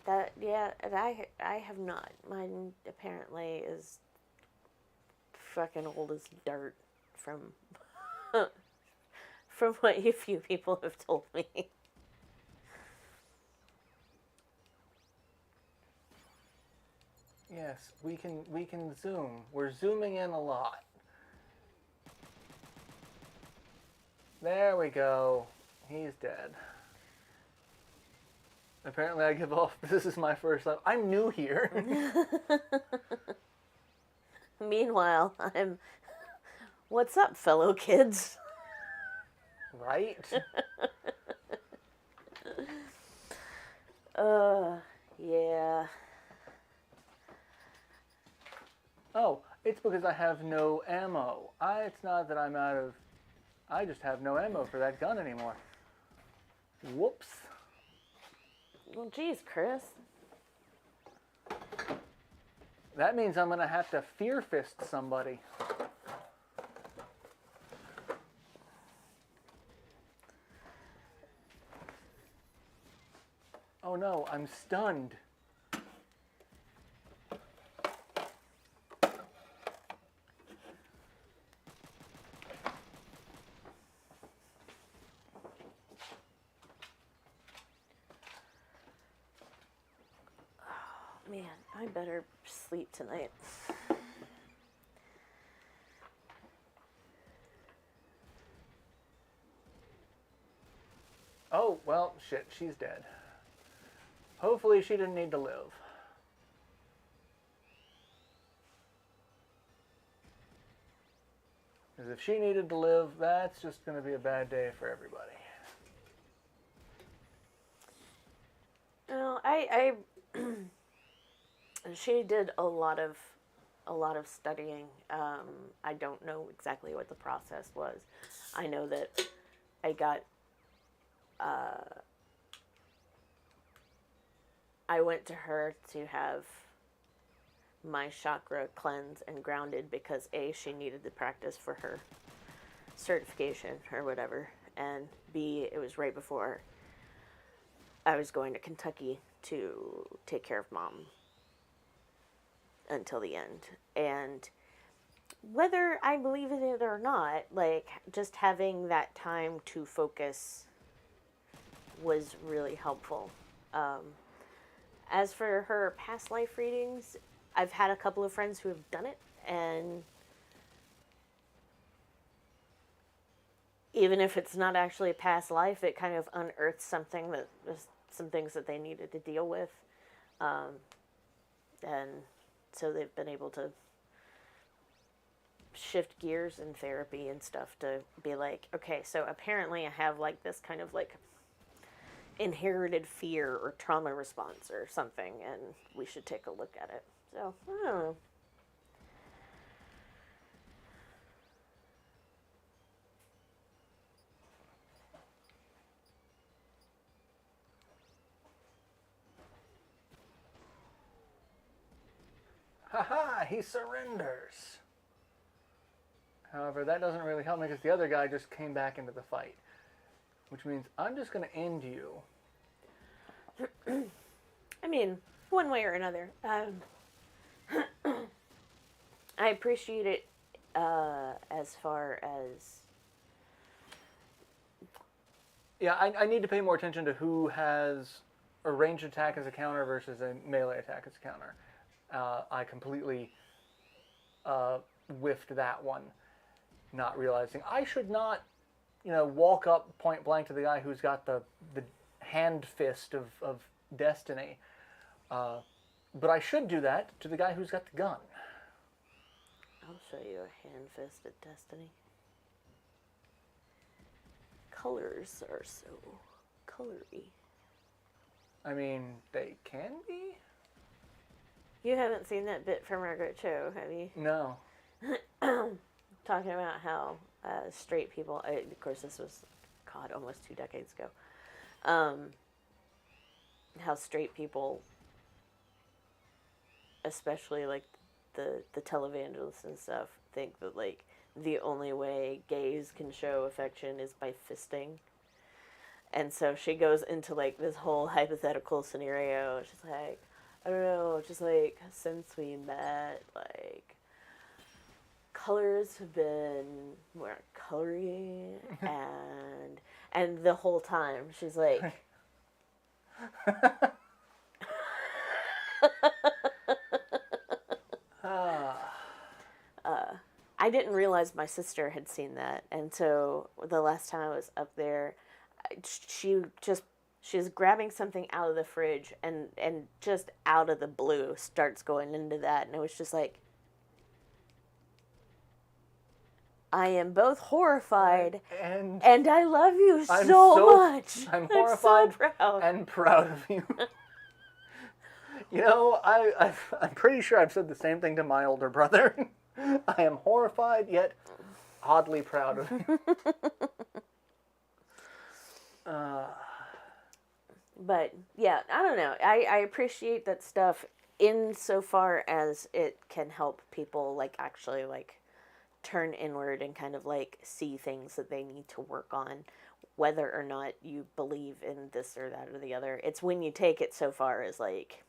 And I have not. Mine apparently is fucking old as dirt from from what a few people have told me. Yes, we can zoom. We're zooming in a lot. There we go. He's dead. Apparently I give off. This is my first time. I'm new here. Meanwhile, I'm... What's up, fellow kids? Right? Yeah. Oh, it's because I have no ammo. It's not that I'm out of... I just have no ammo for that gun anymore. Whoops. Well, geez, Chris. That means I'm going to have to fear fist somebody. Oh no, I'm stunned. Man, I better sleep tonight. Oh, well, shit, she's dead. Hopefully she didn't need to live. Because if she needed to live, that's just going to be a bad day for everybody. No, she did a lot of studying. I don't know exactly what the process was. I know that I got. I went to her to have my chakra cleansed and grounded because A, she needed the practice for her certification or whatever, and B, it was right before I was going to Kentucky to take care of Mom until the end. And whether I believe in it or not, like, just having that time to focus was really helpful. As for her past life readings, I've had a couple of friends who have done it, and even if it's not actually a past life, it kind of unearths something that was some things that they needed to deal with. And so they've been able to shift gears in therapy and stuff to be like, okay, so apparently I have like this kind of like inherited fear or trauma response or something, and we should take a look at it. So, I don't know. Haha, he surrenders. However, that doesn't really help me because the other guy just came back into the fight. Which means I'm just going to end you. I mean, one way or another. I appreciate it as far as... Yeah, I need to pay more attention to who has a ranged attack as a counter versus a melee attack as a counter. I completely whiffed that one, not realizing I should not, walk up point blank to the guy who's got the hand fist of destiny. But I should do that to the guy who's got the gun. I'll show you a hand fist of destiny. Colors are so colory. I mean, they can be? You haven't seen that bit from Margaret Cho, have you? No. Talking about how straight people, of course this was, God, almost 2 decades ago, how straight people, especially like the televangelists and stuff, think that like the only way gays can show affection is by fisting. And so she goes into like this whole hypothetical scenario. She's like, I don't know, just like since we met, like colors have been more colory, and the whole time she's like I didn't realize my sister had seen that, and so the last time I was up there, she was grabbing something out of the fridge and just out of the blue starts going into that, and it was just like, I am both horrified and I love you so much. I'm horrified so proud. and proud of you. I'm pretty sure I've said the same thing to my older brother. I am horrified yet oddly proud of you. But yeah, I don't know. I appreciate that stuff insofar as it can help people like actually like turn inward and kind of like see things that they need to work on, whether or not you believe in this or that or the other. It's when you take it so far as like,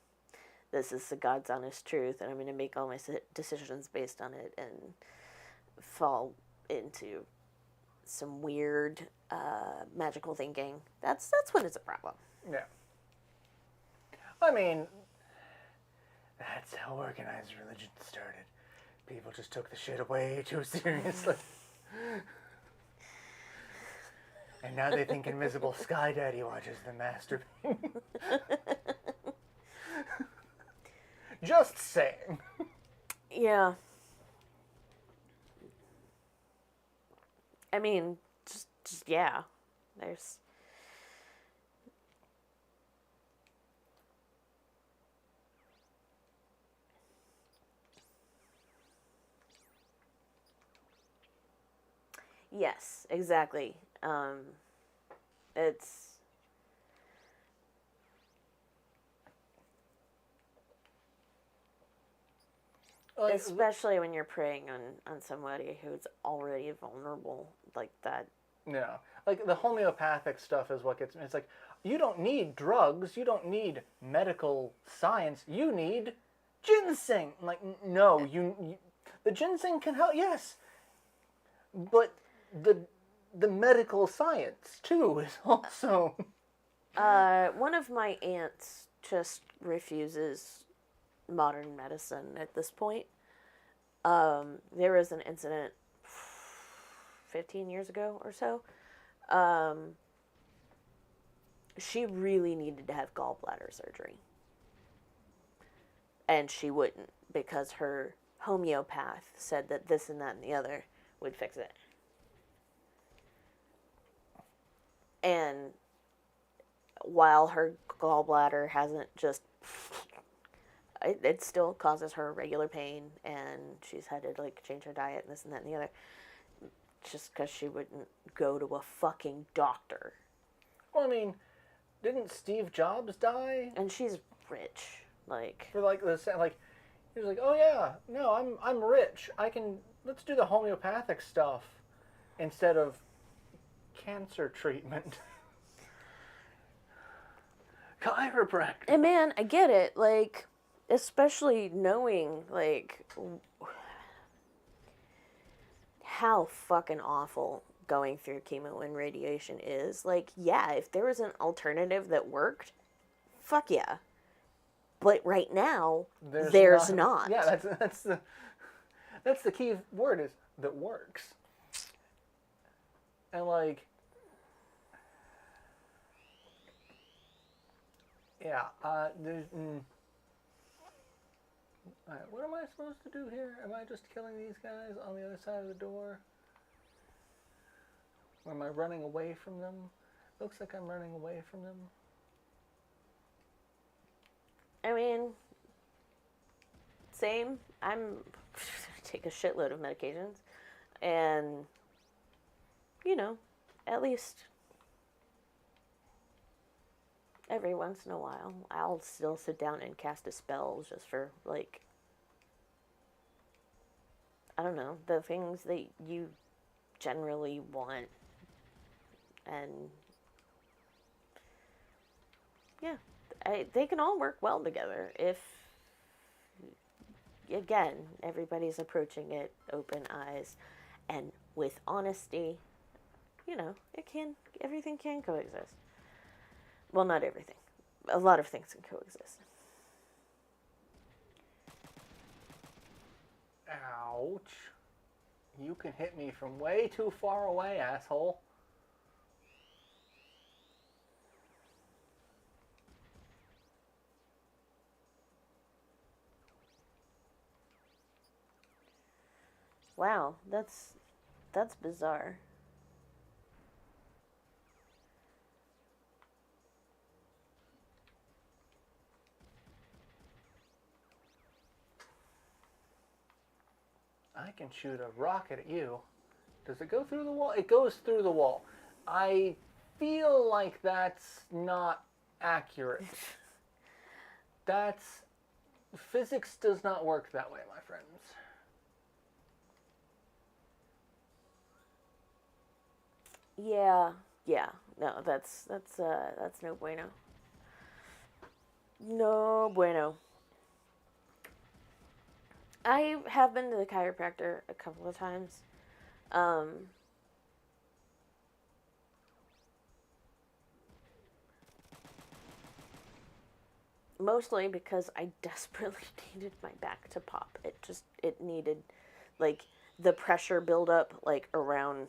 this is the God's honest truth, and I'm going to make all my decisions based on it, and fall into some weird magical thinking. That's when it's a problem. Yeah. I mean, that's how organized religion started. People just took the shit way too seriously. And now they think Invisible Sky Daddy watches them masturbate. Just saying. Yeah. I mean, just yeah. There's... Yes, exactly. It's... Especially when you're preying on somebody who's already vulnerable like that. Yeah. Like, the homeopathic stuff is what gets me. It's like, you don't need drugs. You don't need medical science. You need ginseng. I'm like, no, you the ginseng can help, yes. But the medical science, too, is also... One of my aunts just refuses modern medicine at this point. There was an incident 15 years ago or so. She really needed to have gallbladder surgery. and she wouldn't because her homeopath said that this and that and the other would fix it. And while her gallbladder hasn't just, it still causes her regular pain, and she's had to like change her diet and this and that and the other, just because she wouldn't go to a fucking doctor. Well, I mean, didn't Steve Jobs die? And she's rich, like. For like the like, he was like, oh yeah, no, I'm rich. Let's do the homeopathic stuff instead of cancer treatment. Chiropractic. And man, I get it, like, especially knowing, like, how fucking awful going through chemo and radiation is. Like, yeah, if there was an alternative that worked, fuck yeah. But right now, there's not. Yeah, that's the key word, is that works. And like, yeah, there's. Alright, what am I supposed to do here? Am I just killing these guys on the other side of the door? Or am I running away from them? Looks like I'm running away from them. I mean, same. I'm take a shitload of medications, and you know, at least every once in a while, I'll still sit down and cast a spell just for, like, I don't know, the things that you generally want. And yeah, they can all work well together if, again, everybody's approaching it open eyes and with honesty. You know, everything can coexist. Well, not everything. A lot of things can coexist. Ouch. You can hit me from way too far away, asshole. Wow, that's bizarre. I can shoot a rocket at you. Does it go through the wall? It goes through the wall. I feel like that's not accurate. Physics does not work that way, my friends. Yeah. No, that's no bueno. No bueno. I have been to the chiropractor a couple of times. Mostly because I desperately needed my back to pop. It needed, like, the pressure buildup, like, around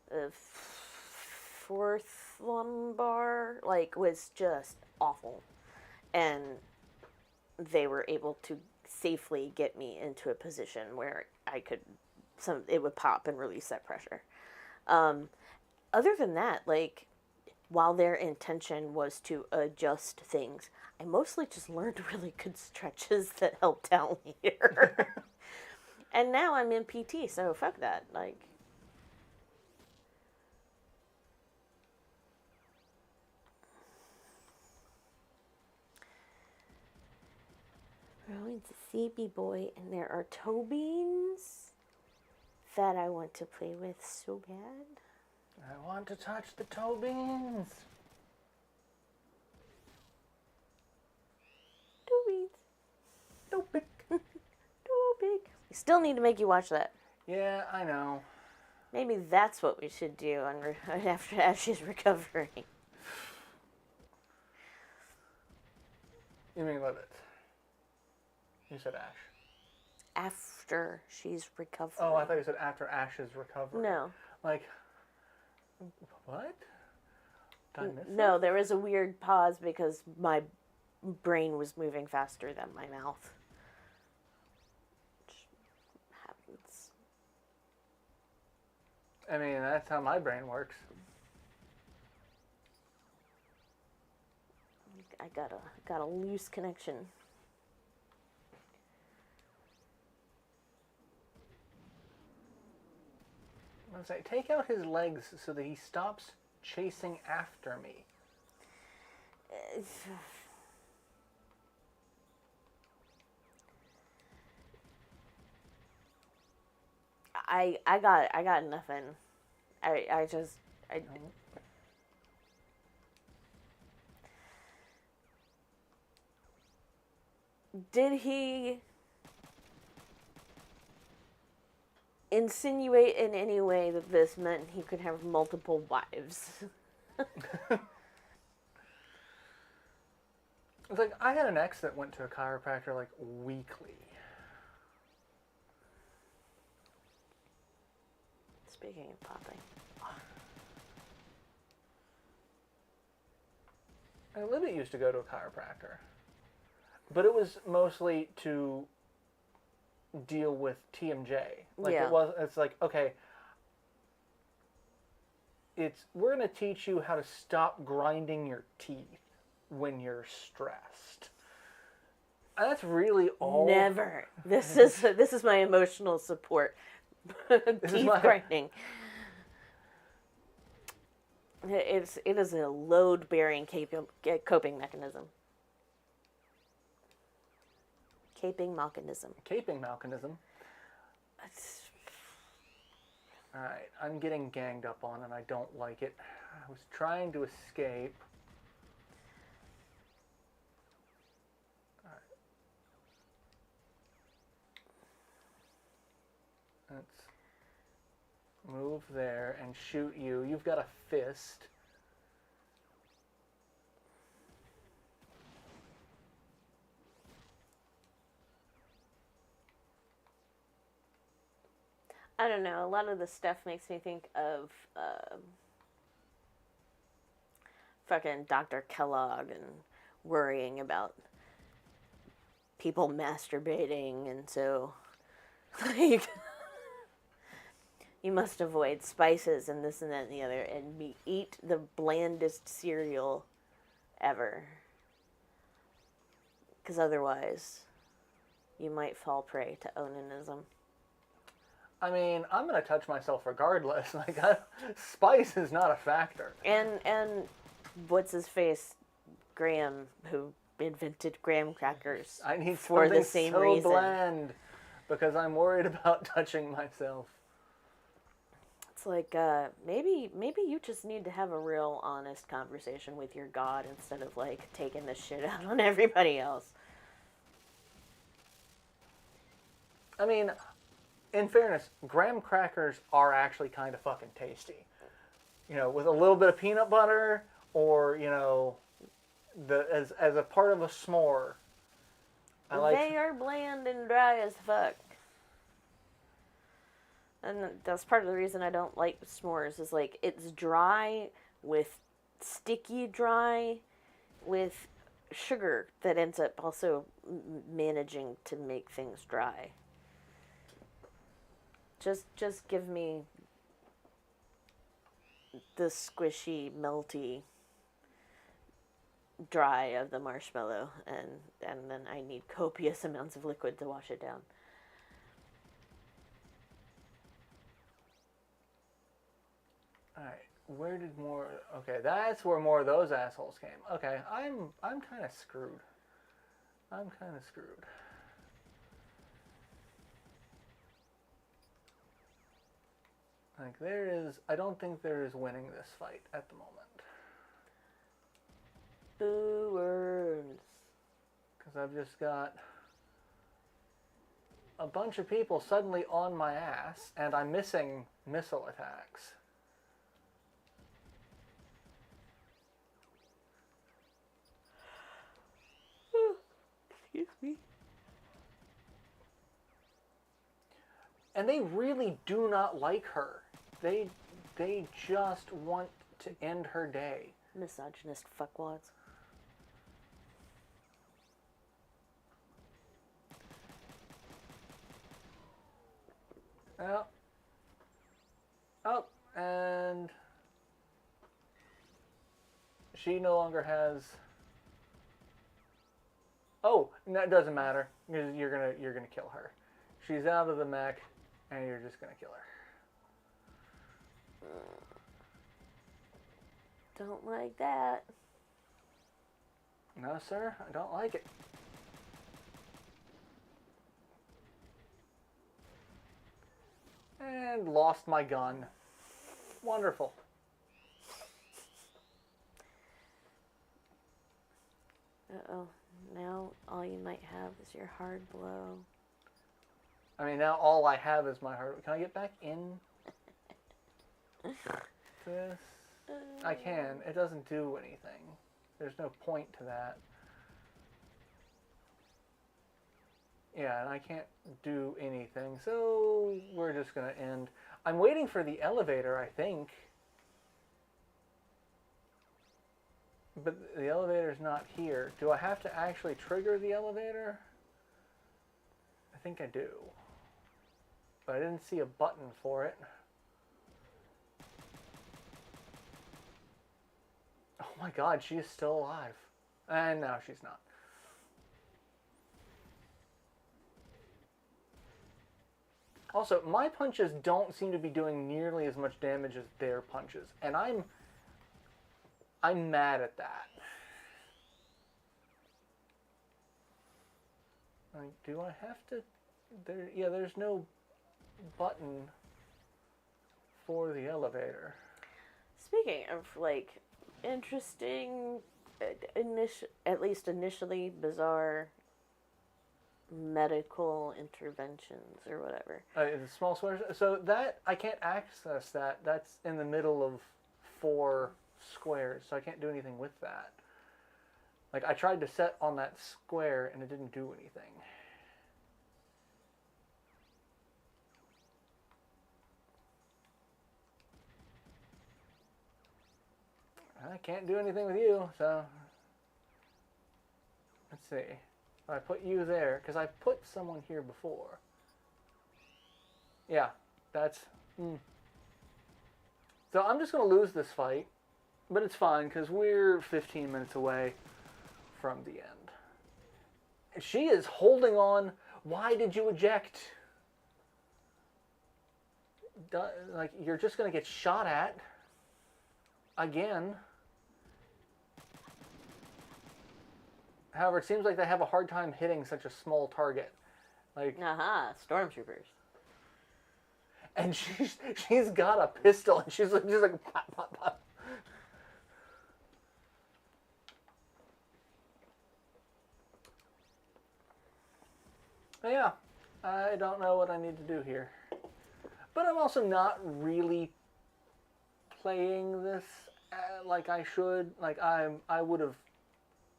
the fourth lumbar, like, was just awful. And they were able to safely get me into a position where it would pop and release that pressure. Other than that, like, while their intention was to adjust things, I mostly just learned really good stretches that helped down here. And now I'm in PT, so fuck that. Like, we're going to CB Boy, and there are toe beans that I want to play with so bad. I want to touch the toe beans. Toe beans. Toe big. Toe big. We still need to make you watch that. Yeah, I know. Maybe that's what we should do after Ash's recovering. You mean with it? You said Ash. After she's recovering. Oh, I thought you said after Ash's recovery. No. Like, what? Did I miss No, that? there was a weird pause because my brain was moving faster than my mouth. Which happens. I mean, that's how my brain works. I got a loose connection. I was like, take out his legs so that he stops chasing after me. I got nothing. I just I did he insinuate in any way that this meant he could have multiple wives? It's like, I had an ex that went to a chiropractor like weekly. Speaking of popping. And Libby used to go to a chiropractor. But it was mostly to deal with TMJ. Like Yeah. it's like, okay, we're going to teach you how to stop grinding your teeth when you're stressed. And that's really all. Never. This is my emotional support. Teeth grinding. It is a load bearing coping mechanism. Caping mechanism. Alright, I'm getting ganged up on and I don't like it. I was trying to escape. Alright. Let's move there and shoot you. You've got a fist. I don't know. A lot of the stuff makes me think of fucking Dr. Kellogg and worrying about people masturbating, and so like you must avoid spices and this and that and the other, and eat the blandest cereal ever, because otherwise you might fall prey to onanism. I mean, I'm going to touch myself regardless. Like, spice is not a factor. And what's his face, Graham, who invented graham crackers. I need for something the same so reason. bland because I'm worried about touching myself. It's like maybe you just need to have a real honest conversation with your God instead of like taking this shit out on everybody else. I mean, in fairness, graham crackers are actually kind of fucking tasty. You know, with a little bit of peanut butter, or you know, as a part of a s'more. They are bland and dry as fuck. And that's part of the reason I don't like s'mores, is like it's dry with sticky dry with sugar that ends up also managing to make things dry. Just give me the squishy, melty, dry of the marshmallow, and then I need copious amounts of liquid to wash it down. Alright, where did more... Okay, that's where more of those assholes came. Okay, I'm kind of screwed. I'm kind of screwed. Like, I don't think there is winning this fight at the moment. Booers. Because I've just got a bunch of people suddenly on my ass, and I'm missing missile attacks. Excuse me. And they really do not like her. They just want to end her day. Misogynist fuckwads. Well, oh, and she no longer has. Oh, that doesn't matter because you're gonna kill her. She's out of the mech, and you're just gonna kill her. Don't like that. No, sir, I don't like it. And lost my gun. Wonderful. Uh-oh. Now all you might have is your hard blow. I mean, now all I have is my heart. Can I get back in this? I can. It doesn't do anything. There's no point to that. Yeah, and I can't do anything, so we're just going to end. I'm waiting for the elevator, I think. But the elevator's not here. Do I have to actually trigger the elevator? I think I do. But I didn't see a button for it. Oh my god, she is still alive. And no, she's not. Also, my punches don't seem to be doing nearly as much damage as their punches. And I'm mad at that. Like, do I have to... Yeah, there's no button for the elevator. Speaking of, like, interesting, at least initially bizarre medical interventions or whatever. The small squares. So that, I can't access that. That's in the middle of 4 squares, so I can't do anything with that. Like, I tried to set on that square and it didn't do anything. I can't do anything with you, so let's see. If I put you there, because I put someone here before. Yeah, that's... So I'm just going to lose this fight, but it's fine, because we're 15 minutes away from the end. She is holding on. Why did you eject? Like, you're just going to get shot at again. However, it seems like they have a hard time hitting such a small target. Like, stormtroopers. And she's got a pistol, and she's like pop, pop, pop. But yeah, I don't know what I need to do here. But I'm also not really playing this like I should. Like, I would have,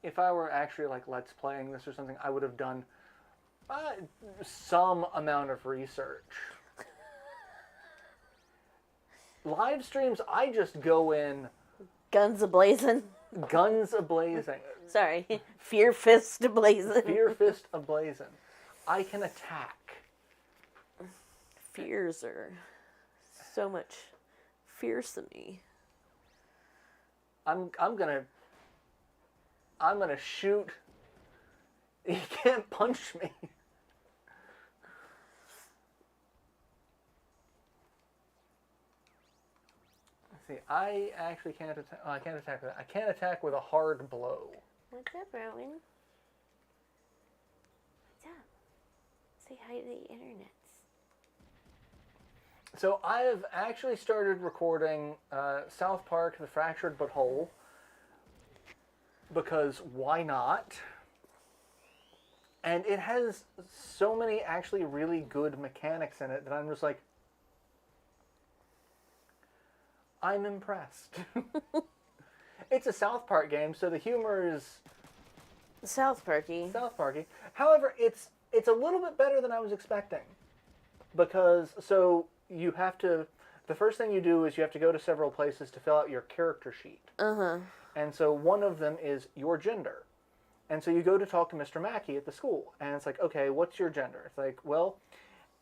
if I were actually like let's playing this or something, I would have done some amount of research. Live streams, I just go in guns a-blazing. Guns a-blazing. Sorry, fear fist a-blazing. Fear fist a-blazing. I can attack. Fears are so much fearsome-y. I'm gonna shoot. He can't punch me. Let's see, I actually can't attack. Oh, I can't attack with that. I can't attack with a hard blow. What's up, Rowan? What's up? Say hi to the internet. So I've actually started recording South Park: The Fractured But Whole, because why not? And it has so many actually really good mechanics in it that I'm just like, I'm impressed. It's a South Park game, so the humor is South Parky. South Parky. However, it's a little bit better than I was expecting, because so you have to. The first thing you do is you have to go to several places to fill out your character sheet. And so one of them is your gender. And so you go to talk to Mr. Mackey at the school, and it's like, okay, what's your gender? It's like, well,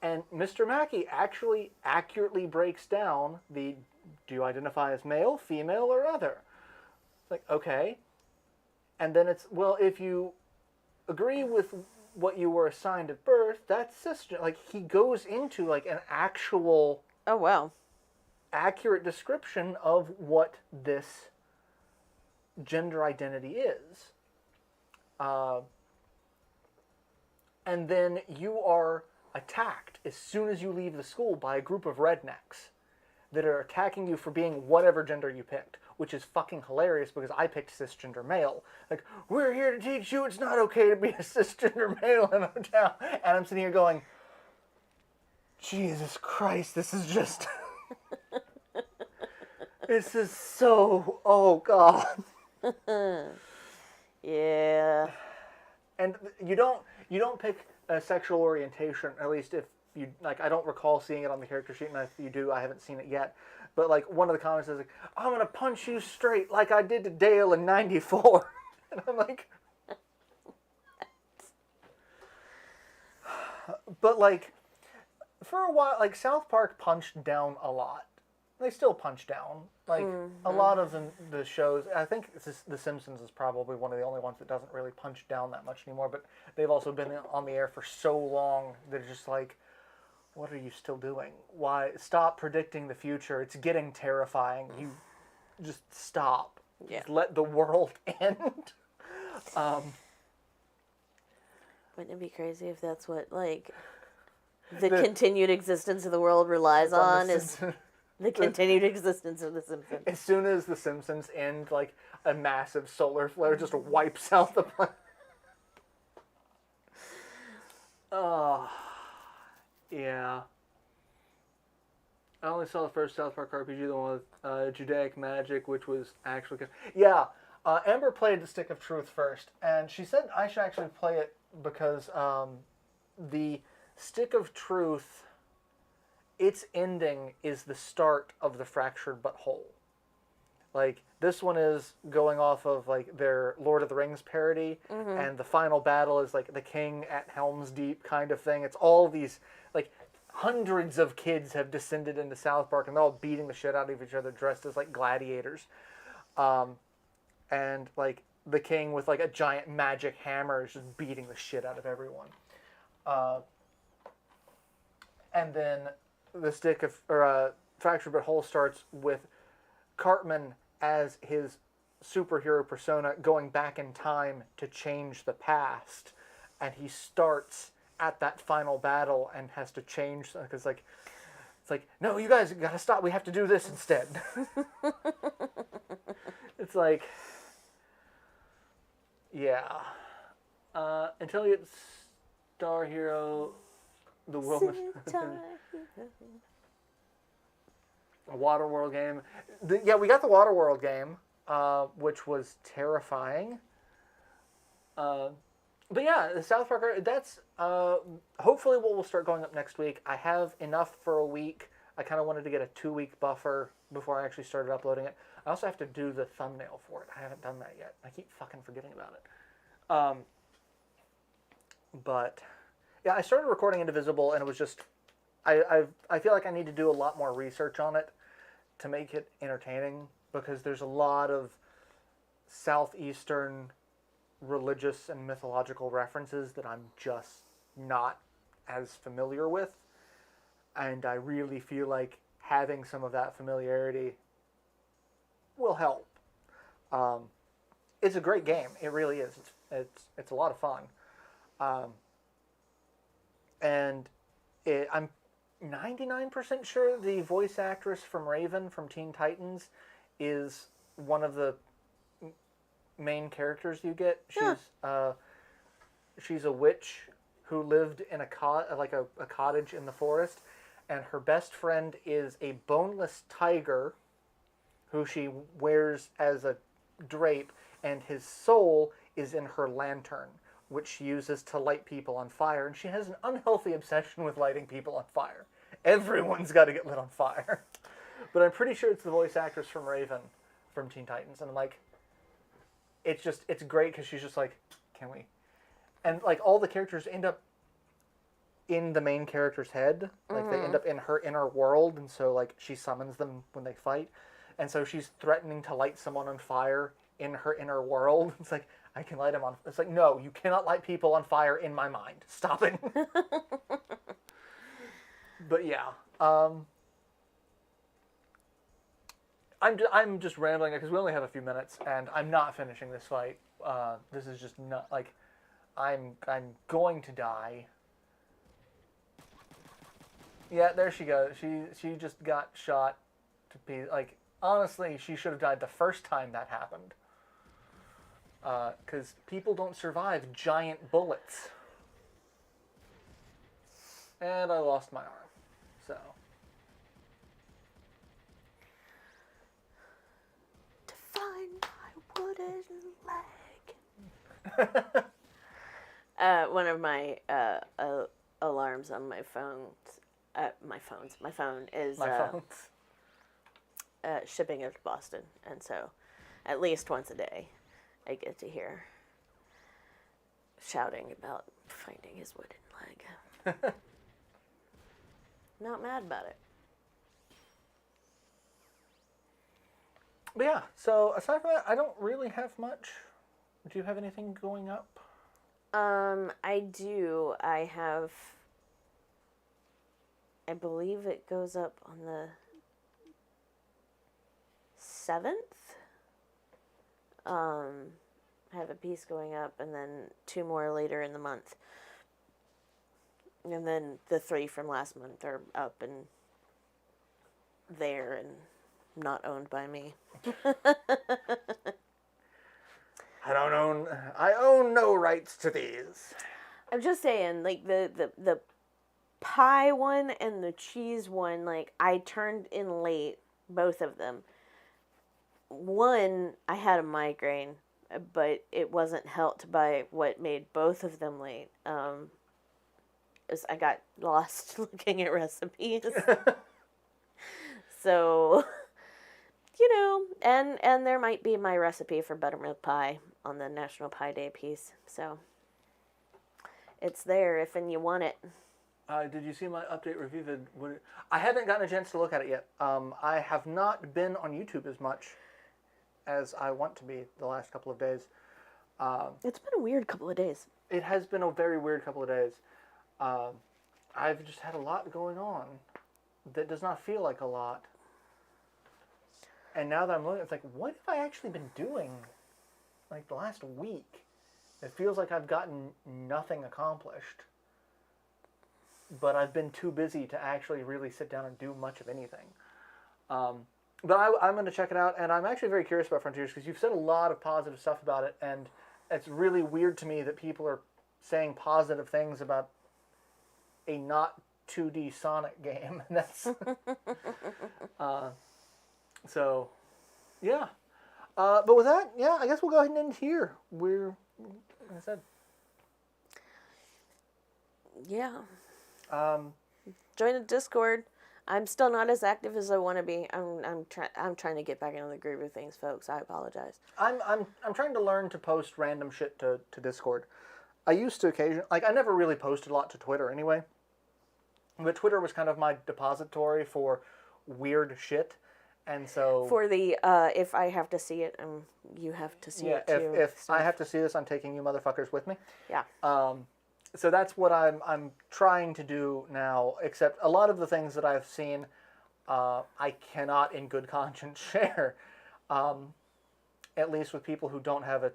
And Mr. Mackey actually accurately breaks down the, do you identify as male, female, or other? It's like, okay. And then it's, well, if you agree with what you were assigned at birth, that's cisgender. Like, he goes into, like, an actual Oh, wow. accurate description of what this gender identity is. And then you are attacked as soon as you leave the school by a group of rednecks that are attacking you for being whatever gender you picked, which is fucking hilarious because I picked cisgender male. Like, we're here to teach you it's not okay to be a cisgender male in a town. And I'm sitting here going, Jesus Christ, this is just... this is so... Oh, God. Yeah. And you don't pick a sexual orientation, at least if you, like, I don't recall seeing it on the character sheet, and if you do, I haven't seen it yet. But, like, one of the comments is like, I'm going to punch you straight like I did to Dale in 94. And I'm like... But, like, for a while, like, South Park punched down a lot. They still punch down. Like, a lot of the shows, I think The Simpsons is probably one of the only ones that doesn't really punch down that much anymore, but they've also been on the air for so long that it's just like, what are you still doing? Why? Stop predicting the future. It's getting terrifying. You just stop. Yeah. Just let the world end. Wouldn't it be crazy if that's what, like, the continued existence of the world relies on is the continued existence of The Simpsons? As soon as The Simpsons end, like, a massive solar flare just wipes out the planet. Oh, yeah. I only saw the first South Park RPG, the one with Judaic magic, which was actually good. Yeah, Amber played the Stick of Truth first, and she said I should actually play it because the Stick of Truth, its ending is the start of the Fractured But Whole. Like, this one is going off of, like, their Lord of the Rings parody, and the final battle is, like, the king at Helm's Deep kind of thing. It's all these, like, hundreds of kids have descended into South Park, and they're all beating the shit out of each other dressed as, like, gladiators. And, like, the king with, like, a giant magic hammer is just beating the shit out of everyone. And then the Stick of, or Fractured But Whole starts with Cartman as his superhero persona going back in time to change the past, and he starts at that final battle and has to change because, like, it's like, no, you guys gotta stop, we have to do this instead. It's like, yeah, until you get Star Hero, the world a Waterworld game. Yeah, we got the Waterworld game, which was terrifying. But yeah, the South Park, that's hopefully what will start going up next week. I have enough for a week. I kind of wanted to get a 2-week buffer before I actually started uploading it. I also have to do the thumbnail for it. I haven't done that yet. I keep fucking forgetting about it. But yeah, I started recording Indivisible, and it was just, I feel like I need to do a lot more research on it to make it entertaining, because there's a lot of southeastern religious and mythological references that I'm just not as familiar with, and I really feel like having some of that familiarity will help. It's a great game. It really is. It's a lot of fun. And I'm 99% sure the voice actress from Raven from Teen Titans is one of the main characters you get. She's a witch who lived in a cottage in the forest, and her best friend is a boneless tiger who she wears as a drape, and his soul is in her lantern, which she uses to light people on fire. And she has an unhealthy obsession with lighting people on fire. Everyone's got to get lit on fire. But I'm pretty sure it's the voice actress from Raven from Teen Titans. And, like, it's great because she's just like, can we? And, like, all the characters end up in the main character's head. Like, they end up in her inner world, and so, like, she summons them when they fight. And so she's threatening to light someone on fire in her inner world. It's like, I can light him on... It's like, no, you cannot light people on fire in my mind. Stop it. But yeah. I'm just rambling because we only have a few minutes, and I'm not finishing this fight. This is just not... Like, I'm going to die. Yeah, there she goes. She just got shot to be... Like, honestly, she should have died the first time that happened. Because people don't survive giant bullets. And I lost my arm. So. To find my wooden leg. One of my alarms on my phone... my phone is shipping it to Boston, and so at least once a day I get to hear shouting about finding his wooden leg. Not mad about it. But yeah, so aside from that, I don't really have much. Do you have anything going up? I do. I have... I believe it goes up on the 7th. I have a piece going up, and then 2 more later in the month. And then the 3 from last month are up and there and not owned by me. I own no rights to these. I'm just saying, like, the pie one and the cheese one, like, I turned in late, both of them. One, I had a migraine, but it wasn't helped by what made both of them late. I got lost looking at recipes. So, and there might be my recipe for buttermilk pie on the National Pie Day piece. So, it's there if and you want it. Did you see my update review? I haven't gotten a chance to look at it yet. I have not been on YouTube as much as I want to be the last couple of days. It's been a weird couple of days. It has been a very weird couple of days. I've just had a lot going on that does not feel like a lot. And now that I'm looking, it's like, what have I actually been doing like the last week? It feels like I've gotten nothing accomplished. But I've been too busy to actually really sit down and do much of anything. But I'm going to check it out, and I'm actually very curious about Frontiers because you've said a lot of positive stuff about it, and it's really weird to me that people are saying positive things about a not 2D Sonic game. That's so, yeah. But with that, yeah, I guess we'll go ahead and end here. Like I said. Yeah. Join the Discord. I'm still not as active as I want to be. I'm trying to get back into the groove of things, folks. I apologize. I'm trying to learn to post random shit to Discord. I used to occasionally, like, I never really posted a lot to Twitter anyway. But Twitter was kind of my depository for weird shit, and so for the if I have to see it, you have to see it too. If I have to see this, I'm taking you motherfuckers with me. Yeah. So that's what I'm trying to do now, except a lot of the things that I've seen, I cannot in good conscience share, at least with people who don't have a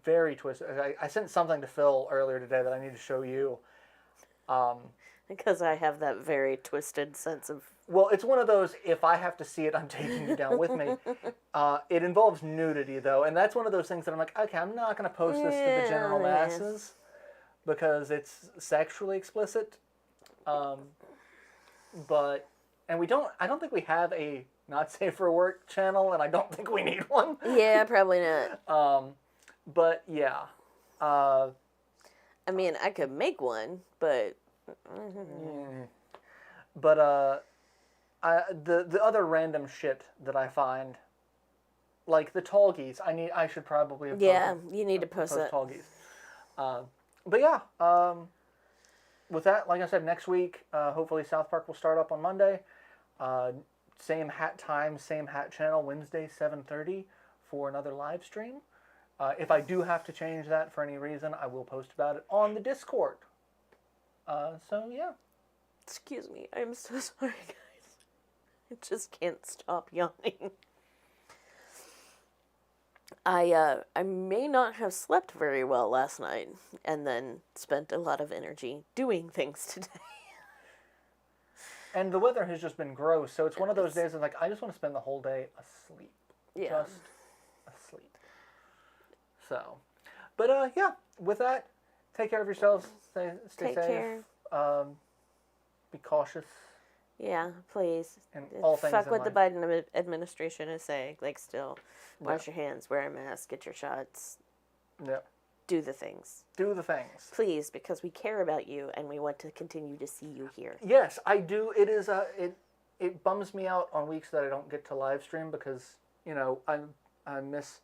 very twisted... I sent something to Phil earlier today that I need to show you. Because I have that very twisted sense of... Well, it's one of those, if I have to see it, I'm taking you down with me. It involves nudity, though, and that's one of those things that I'm like, okay, I'm not going to post this to the general masses. Because it's sexually explicit, and I don't think we have a not safe for work channel, and I don't think we need one. Yeah, probably not. But yeah. I mean, I could make one, but. But the other random shit that I find, like the Tallgeese, I should probably have you need to post that. Tallgeese. But yeah, with that, like I said, next week, hopefully South Park will start up on Monday. Same hat time, same hat channel, Wednesday, 7:30 for another live stream. If I do have to change that for any reason, I will post about it on the Discord. So, yeah. Excuse me. I'm so sorry, guys. I just can't stop yawning. I may not have slept very well last night, and then spent a lot of energy doing things today. And the weather has just been gross, so it's one of those days of like, I just want to spend the whole day asleep. Yeah. Just asleep. So, but yeah, with that, take care of yourselves. Stay Take safe. care. Be cautious. Yeah, please. And all things Fuck in what the life. Biden administration is saying. Like, still, wash your hands, wear a mask, get your shots, Yep. do the things. Do the things. Please, because we care about you and we want to continue to see you here. Yes, I do. It is it bums me out on weeks that I don't get to live stream because, you know, I miss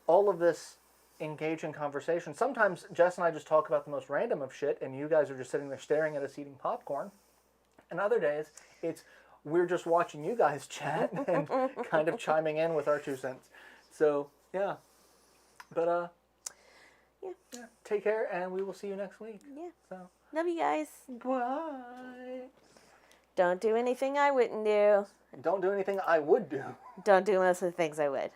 all of this engaging conversation. Sometimes Jess and I just talk about the most random of shit and you guys are just sitting there staring at us eating popcorn. And other days, it's we're just watching you guys chat and kind of chiming in with our 2 cents. So, yeah. But, yeah. Take care, and we will see you next week. Yeah. So, Love you guys. bye. Don't do anything I wouldn't do. Don't do anything I would do. Don't do most of the things I would.